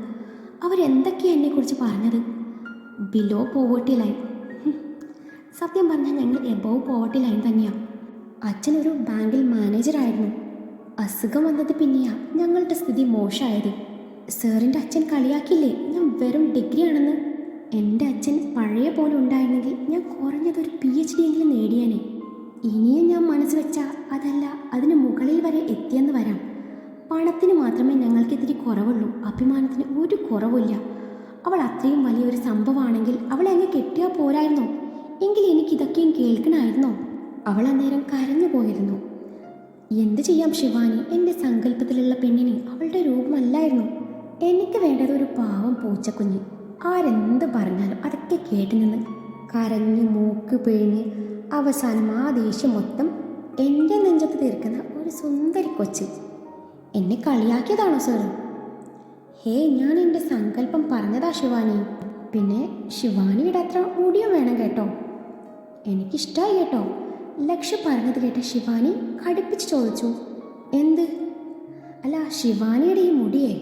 അവരെന്തൊക്കെയാണ് എന്നെക്കുറിച്ച് പറഞ്ഞത്? Below poverty line. സത്യം പറഞ്ഞാൽ ഞങ്ങൾ എബോവ് പോവേർട്ടി ലൈൻ തന്നെയാണ്. അച്ഛനൊരു ബാങ്കിൽ മാനേജറായിരുന്നു. അസുഖം വന്നത് പിന്നെയാ ഞങ്ങളുടെ സ്ഥിതി മോശമായത്. സാറിൻ്റെ അച്ഛൻ കളിയാക്കില്ലേ ഞാൻ വെറും ഡിഗ്രി ആണെന്ന്? എൻ്റെ അച്ഛൻ പഴയ പോലെ ഉണ്ടായിരുന്നെങ്കിൽ ഞാൻ കുറഞ്ഞതൊരു PhD എങ്കിലും നേടിയാനേ. ഇനിയും ഞാൻ മനസ്സ് വെച്ചാൽ അതല്ല അതിന് മുകളിൽ വരെ എത്തിയെന്ന് വരാം. പണത്തിന് മാത്രമേ ഞങ്ങൾക്ക് ഇത്തിരി കുറവുള്ളൂ, അഭിമാനത്തിന് ഒരു കുറവില്ല. അവൾ അത്രയും വലിയൊരു സംഭവമാണെങ്കിൽ അവളെ അങ്ങ് കെട്ടിയാൽ പോരായിരുന്നോ? എങ്കിൽ എനിക്കിതൊക്കെയും കേൾക്കണമായിരുന്നോ? അവൾ അന്നേരം കരഞ്ഞു പോയിരുന്നു. എന്ത് ചെയ്യാം ശിവാനി, എൻ്റെ സങ്കല്പത്തിലുള്ള പെണ്ണിന് അവളുടെ രൂപമല്ലായിരുന്നു. എനിക്ക് വേണ്ടത് ഒരു പാവം പൂച്ചക്കുഞ്ഞ്. ആരെന്ത് പറഞ്ഞാലും അതൊക്കെ കേട്ട് നിന്ന് കരഞ്ഞ് മൂക്ക് പിഴിഞ്ഞ് അവസാനം ആ ദേഷ്യം മൊത്തം എൻ്റെ നെഞ്ചത്ത് തീർക്കുന്ന ഒരു സുന്ദരി കൊച്ച്. എന്നെ കളിയാക്കിയതാണോ സാർ? ഞാൻ എൻ്റെ സങ്കല്പം പറഞ്ഞതാ ശിവാനി. പിന്നെ ശിവാനിയുടെ അത്ര മുടിയും വേണം കേട്ടോ. എനിക്കിഷ്ടമായി കേട്ടോ. ലക്ഷ്യ പറഞ്ഞത് കേട്ട ശിവാനി കടുപ്പിച്ച് ചോദിച്ചു. എന്ത്? അല്ല, ശിവാനിയുടെ ഈ മുടിയേ?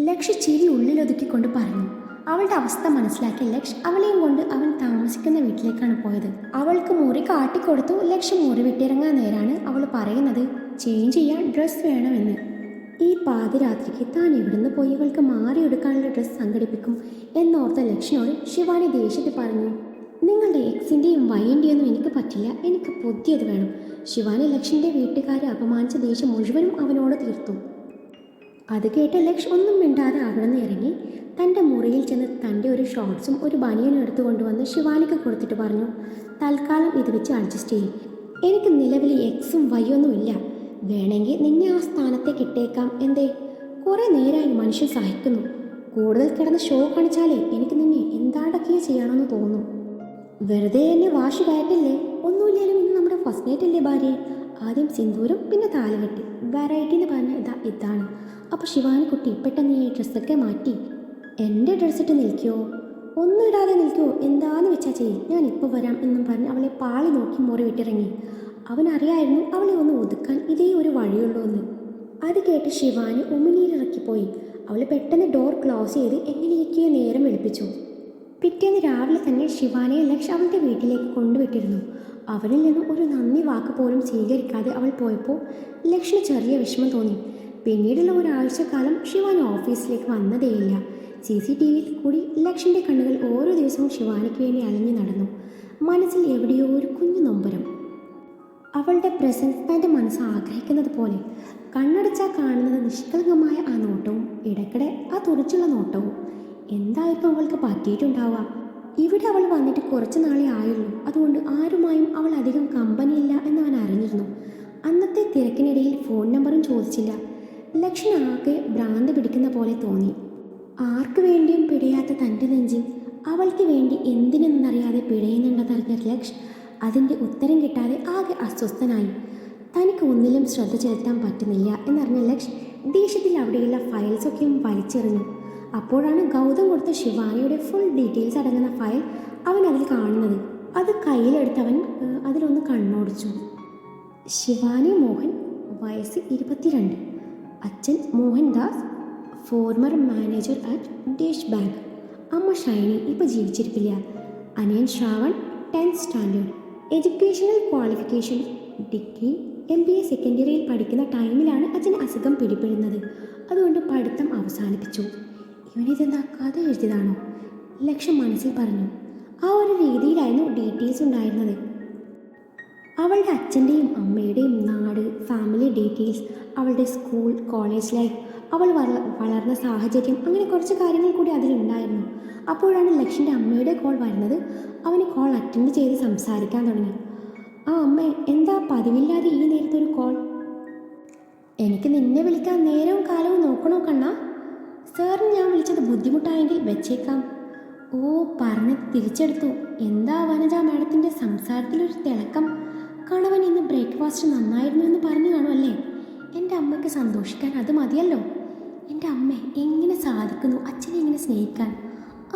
ലക്ഷ്യ ചിരി ഉള്ളിലൊതുക്കിക്കൊണ്ട് പറഞ്ഞു. അവളുടെ അവസ്ഥ മനസ്സിലാക്കിയ ലക്ഷ് അവളെയും കൊണ്ട് അവൻ താമസിക്കുന്ന വീട്ടിലേക്കാണ് പോയത്. അവൾക്ക് മുറി കാട്ടിക്കൊടുത്തു. ലക്ഷ്യം മുറി വിട്ടിറങ്ങാൻ നേരാണ് അവൾ പറയുന്നത് ചേഞ്ച് ചെയ്യാൻ ഡ്രസ്സ് വേണമെന്ന്. ഈ പാതിരാത്രിക്ക് താൻ ഇവിടുന്ന് പോയി ഇവൾക്ക് മാറിയെടുക്കാനുള്ള ഡ്രസ്സ് സംഘടിപ്പിക്കും എന്നോർത്ത ലക്ഷ്യനോട് ശിവാനി ദേഷ്യത്തിൽ പറഞ്ഞു. നിങ്ങളുടെ എക്സിൻ്റെയും വൈൻ്റെയൊന്നും എനിക്ക് പറ്റില്ല, എനിക്ക് പുതിയത് വേണം. ശിവാനി ലക്ഷ്യൻ്റെ വീട്ടുകാരെ അപമാനിച്ച ദേഷ്യം മുഴുവനും അവനോട് തീർത്തു. അത് കേട്ട ലക്ഷ് ഒന്നും മിണ്ടാതെ അവിടെ നിന്ന് ഇറങ്ങി തൻ്റെ മുറിയിൽ ചെന്ന് തൻ്റെ ഒരു ഷോർട്ട്സും ഒരു ബനിയനും എടുത്തു കൊണ്ടുവന്ന് ശിവാനിക്ക് കൊടുത്തിട്ട് പറഞ്ഞു, തൽക്കാലം ഇത് വെച്ച് അഡ്ജസ്റ്റ് ചെയ്യും. എനിക്ക് നിലവിൽ എക്സും വൈയൊന്നും ഇല്ല. വേണമെങ്കിൽ നിന്നെ ആ സ്ഥാനത്തേക്ക് ഇട്ടേക്കാം. എന്തേ? കുറേ നേരമായി മനുഷ്യൻ സഹിക്കുന്നു. കൂടുതൽ കിടന്ന് ഷോ കാണിച്ചാലേ എനിക്ക് നിന്നെ എന്താണ്ടൊക്കെയോ ചെയ്യണമെന്ന് തോന്നും. വെറുതെ എന്നെ വാശി കയറ്റില്ലേ. ഒന്നുമില്ലേലും ഇന്ന് നമ്മുടെ ഫസ്റ്റ് നൈറ്റ് അല്ലേ ഭാര്യ? ആദ്യം സിന്ദൂരം, പിന്നെ താലികെട്ട്. വെറൈറ്റി എന്ന് പറഞ്ഞാൽ ഇതാണ്. അപ്പോൾ ശിവാനി കുട്ടി പെട്ടെന്ന് ഈ ഡ്രസ്സൊക്കെ മാറ്റി എൻ്റെ ഡ്രസ്സിട്ട് നിൽക്കുമോ? ഒന്നും ഇടാതെ നിൽക്കുമോ? എന്താന്ന് വെച്ചാൽ ചെയ്യും, ഞാൻ ഇപ്പോൾ വരാം എന്നും പറഞ്ഞ് അവളെ പാളി നോക്കി മുറി വിട്ടിറങ്ങി. അവനറിയായിരുന്നു അവളെ ഒന്ന് ഒതുക്കാൻ ഇതേ ഒരു വഴിയുള്ളൂ എന്ന്. അത് കേട്ട് ശിവാനി ഉമിനീരിറക്കിപ്പോയി. അവൾ പെട്ടെന്ന് ഡോർ ക്ലോസ് ചെയ്ത് എങ്ങനെയൊക്കെയോ നേരം വെളുപ്പിച്ചു. പിറ്റേന്ന് രാവിലെ തന്നെ ശിവാനിയെ ലക്ഷ് അവളുടെ വീട്ടിലേക്ക് കൊണ്ടുവിട്ടിരുന്നു. അവനിൽ നിന്നും ഒരു നന്ദി വാക്ക് പോലും സ്വീകരിക്കാതെ അവൾ പോയപ്പോൾ ലക്ഷ്മിന് ചെറിയ വിഷമം തോന്നി. പിന്നീടുള്ള ഒരാഴ്ചക്കാലം ശിവാനി ഓഫീസിലേക്ക് വന്നതേയില്ല. CCTVയിൽ കൂടി ലക്ഷ്യൻ്റെ കണ്ണുകൾ ഓരോ ദിവസവും ശിവാനിക്ക് വേണ്ടി അലഞ്ഞു നടന്നു. മനസ്സിൽ എവിടെയോ ഒരു കുഞ്ഞു നൊമ്പരം. അവളുടെ പ്രസൻസ് തൻ്റെ മനസ്സ് ആഗ്രഹിക്കുന്നത് പോലെ. കണ്ണടച്ചാൽ കാണുന്നത് നിഷ്കളങ്കമായ ആ നോട്ടവും ഇടയ്ക്കിടെ ആ തുറച്ചുള്ള നോട്ടവും. എന്തായിരുന്നു അവൾക്ക് പറ്റിയിട്ടുണ്ടാവുക? ഇവിടെ അവൾ വന്നിട്ട് കുറച്ച് നാളെ ആയുള്ളൂ. അതുകൊണ്ട് ആരുമായും അവൾ അധികം കമ്പനിയില്ല എന്നവൻ അറിഞ്ഞിരുന്നു. അന്നത്തെ തിരക്കിനിടയിൽ ഫോൺ നമ്പറും ചോദിച്ചില്ല. ലക്ഷ്മി ആകെ ഭ്രാന്ത് പിടിക്കുന്ന പോലെ തോന്നി. ആർക്കു വേണ്ടിയും പിടയാത്ത തൻ്റെ നെഞ്ചിൽ അവൾക്ക് വേണ്ടി എന്തിനെന്നറിയാതെ പിടയുന്നുണ്ടെന്നറിഞ്ഞ ലക്ഷ് അതിൻ്റെ ഉത്തരം കിട്ടാതെ ആകെ അസ്വസ്ഥനായി. തനിക്ക് ഒന്നിലും ശ്രദ്ധ ചെലുത്താൻ പറ്റുന്നില്ല എന്നറിഞ്ഞ ലക്ഷ് ദേഷ്യത്തിൽ അവിടെയുള്ള ഫയൽസൊക്കെയും വലിച്ചെറിഞ്ഞു. അപ്പോഴാണ് ഗൗതം കൊടുത്ത ശിവാനിയുടെ ഫുൾ ഡീറ്റെയിൽസ് അടങ്ങുന്ന ഫയൽ അവൻ അതിൽ കാണുന്നത്. അത് കയ്യിലെടുത്തവൻ അതിലൊന്ന് കണ്ണോടിച്ചു. ശിവാനി മോഹൻ, വയസ്സ് 22, അച്ഛൻ Mohandas, former manager at dash bank, അമ്മ ഷൈനി, ഇപ്പോൾ ജീവിച്ചിരിപ്പില്ല, അനിയൻ Shravan, 10th standard, educational qualification degree, MBA second ഇയറിൽ പഠിക്കുന്ന ടൈമിലാണ് അച്ഛന് അസുഖം പിടിപെടുന്നത്. അതുകൊണ്ട് പഠിത്തം അവസാനിപ്പിച്ചു. ഇവനിതെന്താ കഥ എഴുതിയതാണോ? ലക്ഷ്യം മനസ്സിൽ പറഞ്ഞു. ആ ഒരു രീതിയിലായിരുന്നു ഡീറ്റെയിൽസ് ഉണ്ടായിരുന്നത്. അവളുടെ അച്ഛൻ്റെയും അമ്മയുടെയും നാട്, ഫാമിലി ഡീറ്റെയിൽസ്, അവളുടെ സ്കൂൾ, കോളേജ് ലൈഫ്, അവൾ വളർന്ന സാഹചര്യം, അങ്ങനെ കുറച്ച് കാര്യങ്ങൾ കൂടി അതിലുണ്ടായിരുന്നു. അപ്പോഴാണ് ലക്ഷ്യൻ്റെ അമ്മയുടെ കോൾ വരുന്നത്. അവന് കോൾ അറ്റൻഡ് ചെയ്ത് സംസാരിക്കാൻ തുടങ്ങി. ആ അമ്മേ, എന്താ പതിവില്ലാതെ ഈ നേരത്തൊരു കോൾ? എനിക്ക് നിന്നെ വിളിക്കാൻ നേരവും കാലവും നോക്കണോ കണ്ണാ? സാറിന് ഞാൻ വിളിച്ചത് ബുദ്ധിമുട്ടായെങ്കിൽ വെച്ചേക്കാം. ഓ, പറഞ്ഞ് തിരിച്ചെടുത്തു. എന്താ വനജ മാഡത്തിൻ്റെ സംസാരത്തിലൊരു തിളക്കം? കണവൻ ഇന്ന് ബ്രേക്ക്ഫാസ്റ്റ് നന്നായിരുന്നു എന്ന് പറഞ്ഞു കാണുമല്ലേ? എൻ്റെ അമ്മയ്ക്ക് സന്തോഷിക്കാൻ അത് മതിയല്ലോ. എൻ്റെ അമ്മ എങ്ങനെ സാധിക്കുന്നു അച്ഛനെ എങ്ങനെ സ്നേഹിക്കാൻ?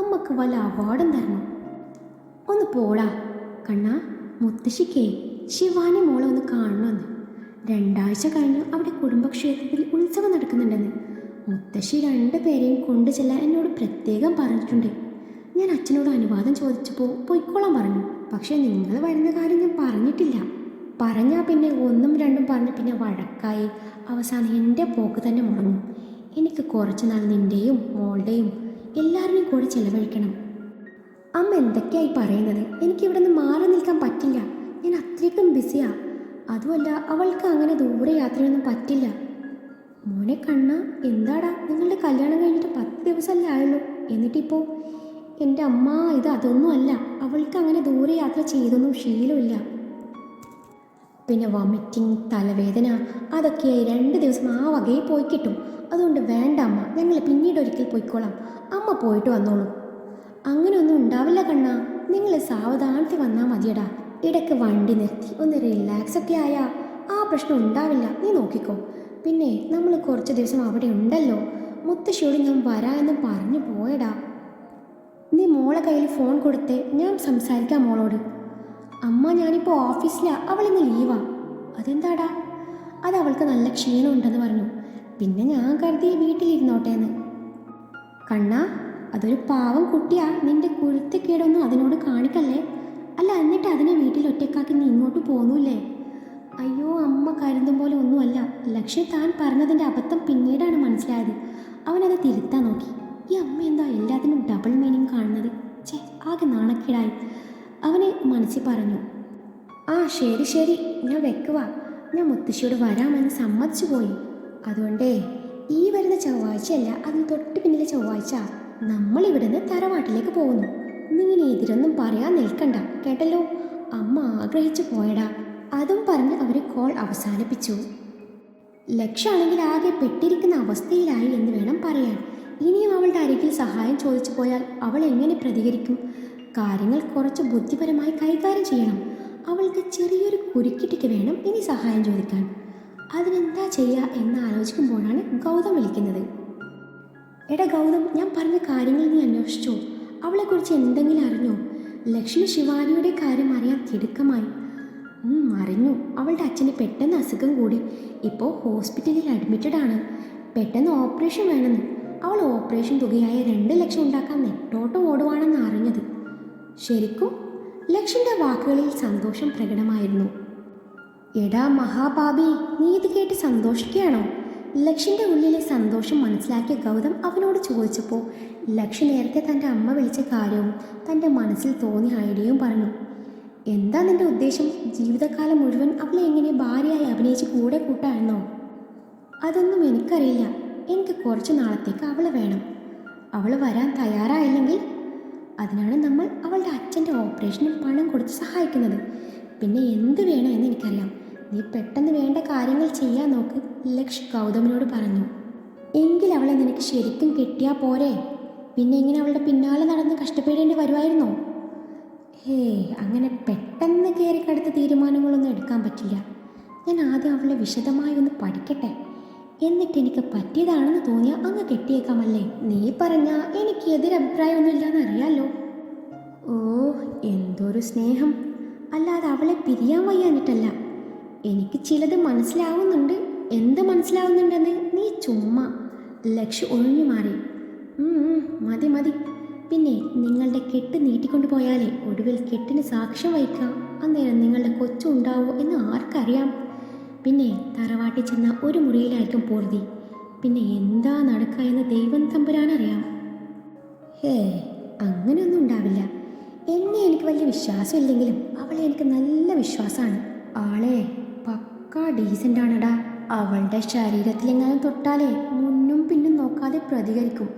അമ്മക്ക് വല്ല അവാർഡും തരണം. ഒന്ന് പോടാ കണ്ണാ. മുത്തശ്ശിക്കേ ശിവാനി മോളെ ഒന്ന് കാണണമെന്ന്. 2 ആഴ്ച കഴിഞ്ഞ് അവിടെ കുടുംബക്ഷേത്രത്തിൽ ഉത്സവം നടക്കുന്നുണ്ടെന്ന് മുത്തശ്ശി 2 പേരെയും കൊണ്ടു ചെല്ലാൻ എന്നോട് പ്രത്യേകം പറഞ്ഞിട്ടുണ്ട്. ഞാൻ അച്ഛനോട് അനുവാദം ചോദിച്ചപ്പോൾ പൊയ്ക്കോളാൻ പറഞ്ഞു. പക്ഷേ നിങ്ങൾ വരുന്ന കാര്യം ഞാൻ പറഞ്ഞിട്ടില്ല. പറഞ്ഞാൽ പിന്നെ 1ഉം 2ഉം പറഞ്ഞ് പിന്നെ വഴക്കായി അവസാനം എൻ്റെ പോക്ക് തന്നെ മുടങ്ങും. എനിക്ക് കുറച്ച് നാൾ നിൻ്റെയും മോളുടെയും എല്ലാവരുടെയും കൂടെ ചെലവഴിക്കണം. അമ്മ എന്തൊക്കെയായി പറയുന്നത്? എനിക്കിവിടെ നിന്ന് മാറി നിൽക്കാൻ പറ്റില്ല. ഞാൻ അത്രയ്ക്കും ബിസിയാണ്. അതുമല്ല, അവൾക്ക് അങ്ങനെ ദൂരെ യാത്രയൊന്നും പറ്റില്ല. മോനെ കണ്ണ, എന്താടാ, നിങ്ങളുടെ കല്യാണം കഴിഞ്ഞിട്ട് 10 ദിവസമല്ലേ ആയുള്ളൂ, എന്നിട്ടിപ്പോൾ? എൻ്റെ അമ്മ, അതൊന്നുമല്ല. അവൾക്ക് അങ്ങനെ ദൂരെ യാത്ര ചെയ്തൊന്നും ശീലമില്ല. പിന്നെ വോമിറ്റിംഗ്, തലവേദന, അതൊക്കെയായി 2 ദിവസം ആ വകയിൽ പോയി കിട്ടും. അതുകൊണ്ട് വേണ്ട അമ്മ, ഞങ്ങൾ പിന്നീട് ഒരിക്കൽ പോയിക്കോളാം. അമ്മ പോയിട്ട് വന്നോളൂ. അങ്ങനെയൊന്നും ഉണ്ടാവില്ല കണ്ണ, നിങ്ങൾ സാവധാനത്തിൽ വന്നാൽ മതിയടാ. ഇടയ്ക്ക് വണ്ടി നിർത്തി ഒന്ന് റിലാക്സ് ഒക്കെ ആയാൽ ആ പ്രശ്നം ഉണ്ടാവില്ല. നീ നോക്കിക്കോ. പിന്നെ നമ്മൾ കുറച്ച് ദിവസം അവിടെ ഉണ്ടല്ലോ. മുത്തശ്ശിയോട് ഞാൻ വരാമെന്ന് പറഞ്ഞു പോയടാ. നീ മോളെ കയ്യിൽ ഫോൺ കൊടുത്തേ, ഞാൻ സംസാരിക്കാം മോളോട്. അമ്മ, ഞാനിപ്പോൾ ഓഫീസിലാണ്, അവളിന്ന് ലീവാ. അതെന്താടാ? അത് അവൾക്ക് നല്ല ക്ഷീണം ഉണ്ടെന്ന് പറഞ്ഞു. പിന്നെ ഞാൻ കരുതി വീട്ടിലിരുന്നോട്ടേന്ന്. കണ്ണാ, അതൊരു പാവം കുട്ടിയാ. നിന്റെ കുരുത്തക്കേടൊന്നും അതിനോട് കാണിക്കല്ലേ. അല്ല, എന്നിട്ട് അതിനെ വീട്ടിൽ ഒറ്റക്കാക്കി നീ ഇങ്ങോട്ട് പോന്നൂല്ലേ? അയ്യോ അമ്മ കരുതും പോലെ ഒന്നുമല്ല. ലക്ഷ്യം താൻ പറഞ്ഞതിൻ്റെ അബദ്ധം പിന്നീടാണ് മനസ്സിലായത്. അവനത് തിരുത്താൻ നോക്കി. ഈ അമ്മ എന്താ എല്ലാത്തിനും ഡബിൾ മീനിങ് കാണുന്നത്? ആകെ നാണക്കേടായി അവന് മനസ്സിൽ പറഞ്ഞു. ആ ശരി ശരി, ഞാൻ വെക്കുക. ഞാൻ മുത്തശ്ശിയോട് വരാമെന്ന് സമ്മതിച്ചു പോയി. അതുകൊണ്ടേ ഈ വരുന്ന ചൊവ്വാഴ്ചയല്ല, അതിന് തൊട്ട് പിന്നിലെ ചൊവ്വാഴ്ച നമ്മളിവിടുന്ന് തറവാട്ടിലേക്ക് പോകുന്നു. നിങ്ങനെ എതിരൊന്നും പറയാൻ നിൽക്കണ്ട, കേട്ടല്ലോ. അമ്മ ആഗ്രഹിച്ചു പോയടാ. അതും പറഞ്ഞ് അവർ കോൾ അവസാനിപ്പിച്ചു. ലക്ഷ്യാണെങ്കിൽ ആകെ പെട്ടിരിക്കുന്ന അവസ്ഥയിലായി എന്ന് വേണം പറയാൻ. ഇനിയും അവളുടെ അരികിൽ സഹായം ചോദിച്ചു പോയാൽ അവൾ എങ്ങനെ പ്രതികരിക്കും? കാര്യങ്ങൾ കുറച്ച് ബുദ്ധിപരമായി കൈകാര്യം ചെയ്യണം. അവൾക്ക് ചെറിയൊരു കുരുക്കിട്ടിട്ട് വേണം ഇനി സഹായം ചോദിക്കാൻ. അതിനെന്താ ചെയ്യുക എന്ന് ആലോചിക്കുമ്പോഴാണ് ഗൗതം വിളിക്കുന്നത്. എടാ ഗൗതം, ഞാൻ പറഞ്ഞ കാര്യങ്ങൾ നീ അന്വേഷിച്ചോ? അവളെക്കുറിച്ച് എന്തെങ്കിലും അറിഞ്ഞോ? ലക്ഷ്മി ശിവാനിയുടെ കാര്യം അറിയാൻ തിടുക്കമായി. അറിഞ്ഞു. അവളുടെ അച്ഛന് പെട്ടെന്ന് അസുഖം കൂടി. ഇപ്പോൾ ഹോസ്പിറ്റലിൽ അഡ്മിറ്റഡ് ആണ്. പെട്ടെന്ന് ഓപ്പറേഷൻ വേണമെന്ന്. അവൾ ഓപ്പറേഷൻ തുകയായ 2 ലക്ഷം ഉണ്ടാക്കാൻ നെട്ടോട്ടം ഓടുവാണെന്ന് അറിഞ്ഞത്. ശരിക്കും ലക്ഷ്യൻ്റെ വാക്കുകളിൽ സന്തോഷം പ്രകടമായിരുന്നു. എടാ മഹാപാപി, നീ ഇത് കേട്ട് സന്തോഷിക്കുകയാണോ? ലക്ഷ്യൻ്റെ ഉള്ളിലെ സന്തോഷം മനസ്സിലാക്കിയ ഗൗതം അവനോട് ചോദിച്ചപ്പോൾ ലക്ഷ്യ നേരത്തെ തൻ്റെ അമ്മ വിളിച്ച കാര്യവും തൻ്റെ മനസ്സിൽ തോന്നിയ ഐഡിയയും പറഞ്ഞു. എന്താ നിന്റെ ഉദ്ദേശം? ജീവിതകാലം മുഴുവൻ അവളെ എങ്ങനെ ഭാര്യയായി അഭിനയിച്ച് കൂടെ കൂട്ടാണെന്നോ? അതൊന്നും എനിക്കറിയില്ല. എനിക്ക് കുറച്ച് നാളത്തേക്ക് അവളെ വേണം. അവൾ വരാൻ തയ്യാറായില്ലെങ്കിൽ അതിനാണ് നമ്മൾ അവളുടെ അച്ഛൻ്റെ ഓപ്പറേഷനും പണം കൊടുത്ത് സഹായിക്കുന്നത്. പിന്നെ എന്ത് വേണം എന്ന് എനിക്കറിയാം. നീ പെട്ടെന്ന് വേണ്ട കാര്യങ്ങൾ ചെയ്യാൻ നോക്ക്, ലക്ഷ് ഗൗതമിനോട് പറഞ്ഞു. എങ്കിൽ അവളെ നിനക്ക് ശരിക്കും കെട്ടിയാൽ പോരെ? പിന്നെ ഇങ്ങനെ അവളുടെ പിന്നാലെ നടന്ന് കഷ്ടപ്പെടേണ്ടി വരുമായിരുന്നോ? അങ്ങനെ പെട്ടെന്ന് കയറിക്കടുത്ത തീരുമാനങ്ങളൊന്നും എടുക്കാൻ പറ്റില്ല. ഞാൻ ആദ്യം അവളെ വിശദമായി ഒന്ന് പഠിക്കട്ടെ. എന്നിട്ട് എനിക്ക് പറ്റിയതാണെന്ന് തോന്നിയാൽ അങ്ങ് കെട്ടിയേക്കാമല്ലേ? നീ പറഞ്ഞാൽ എനിക്ക് എതിരഭിപ്രായമൊന്നുമില്ലാന്ന് അറിയാലോ. ഓ, എന്തൊരു സ്നേഹം! അല്ലാതെ അവളെ പിരിയാൻ വയ്യാഞ്ഞിട്ടല്ല. എനിക്ക് ചിലത് മനസ്സിലാവുന്നുണ്ട്. എന്ത് മനസ്സിലാവുന്നുണ്ടെന്ന് നീ ചുമ്മാ. ലക്ഷ്യം ഒഴിഞ്ഞു മാറി. മതി മതി. പിന്നെ നിങ്ങളുടെ കെട്ട് നീട്ടിക്കൊണ്ടു പോയാലേ ഒടുവിൽ കെട്ടിന് സാക്ഷ്യം വഹിക്കാം. അന്നേരം നിങ്ങളുടെ കൊച്ചു ഉണ്ടാവോ എന്ന് ആർക്കറിയാം? പിന്നെ തറവാട്ടിൽ ചെന്ന ഒരു മുറിയിലായിരിക്കും പൂർത്തി. പിന്നെ എന്താ നടക്കുക എന്ന് ദൈവം തമ്പുരാനറിയാം. അങ്ങനെയൊന്നും ഉണ്ടാവില്ല. എന്നെ എനിക്ക് വലിയ വിശ്വാസമില്ലെങ്കിലും അവളെ എനിക്ക് നല്ല വിശ്വാസമാണ്. ആളെ പക്കാ ഡീസൻ്റാണടാ. അവളുടെ ശരീരത്തിലെങ്ങാനും തൊട്ടാലേ മുന്നും പിന്നും നോക്കാതെ പ്രതികരിക്കും.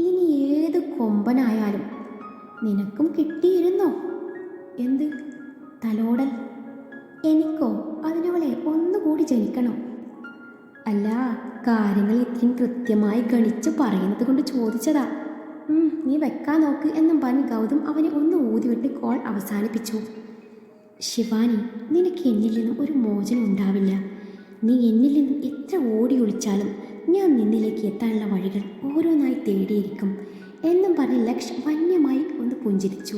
ഇനി ഏത് കൊമ്പനായാലും. നിനക്കും കിട്ടിയിരുന്നോ? എന്ത് തലോടൽ? എനിക്കോ? അതിനവളെ ഒന്നുകൂടി ജനിക്കണോ? അല്ല, കാര്യങ്ങൾ ഇത്രയും കൃത്യമായി ഗണിച്ച് പറയുന്നത് കൊണ്ട് ചോദിച്ചതാ. നീ വെക്കാൻ നോക്ക് എന്നും പറഞ്ഞ് ഗൗതം അവനെ ഒന്ന് ഊതിവിട്ട് കോൾ അവസാനിപ്പിച്ചു. ശിവാനി, നിനക്ക് എന്നിൽ നിന്നും ഒരു മോചനം ഉണ്ടാവില്ല. നീ എന്നിൽ നിന്നും എത്ര ഓടി ഒളിച്ചാലും ഞാൻ നിന്നിലേക്ക് എത്താനുള്ള വഴികൾ ഓരോന്നായി തേടിയിരിക്കും എന്നും പറഞ്ഞ് ലക്ഷ് വന്യമായി ഒന്ന് പുഞ്ചിരിച്ചു.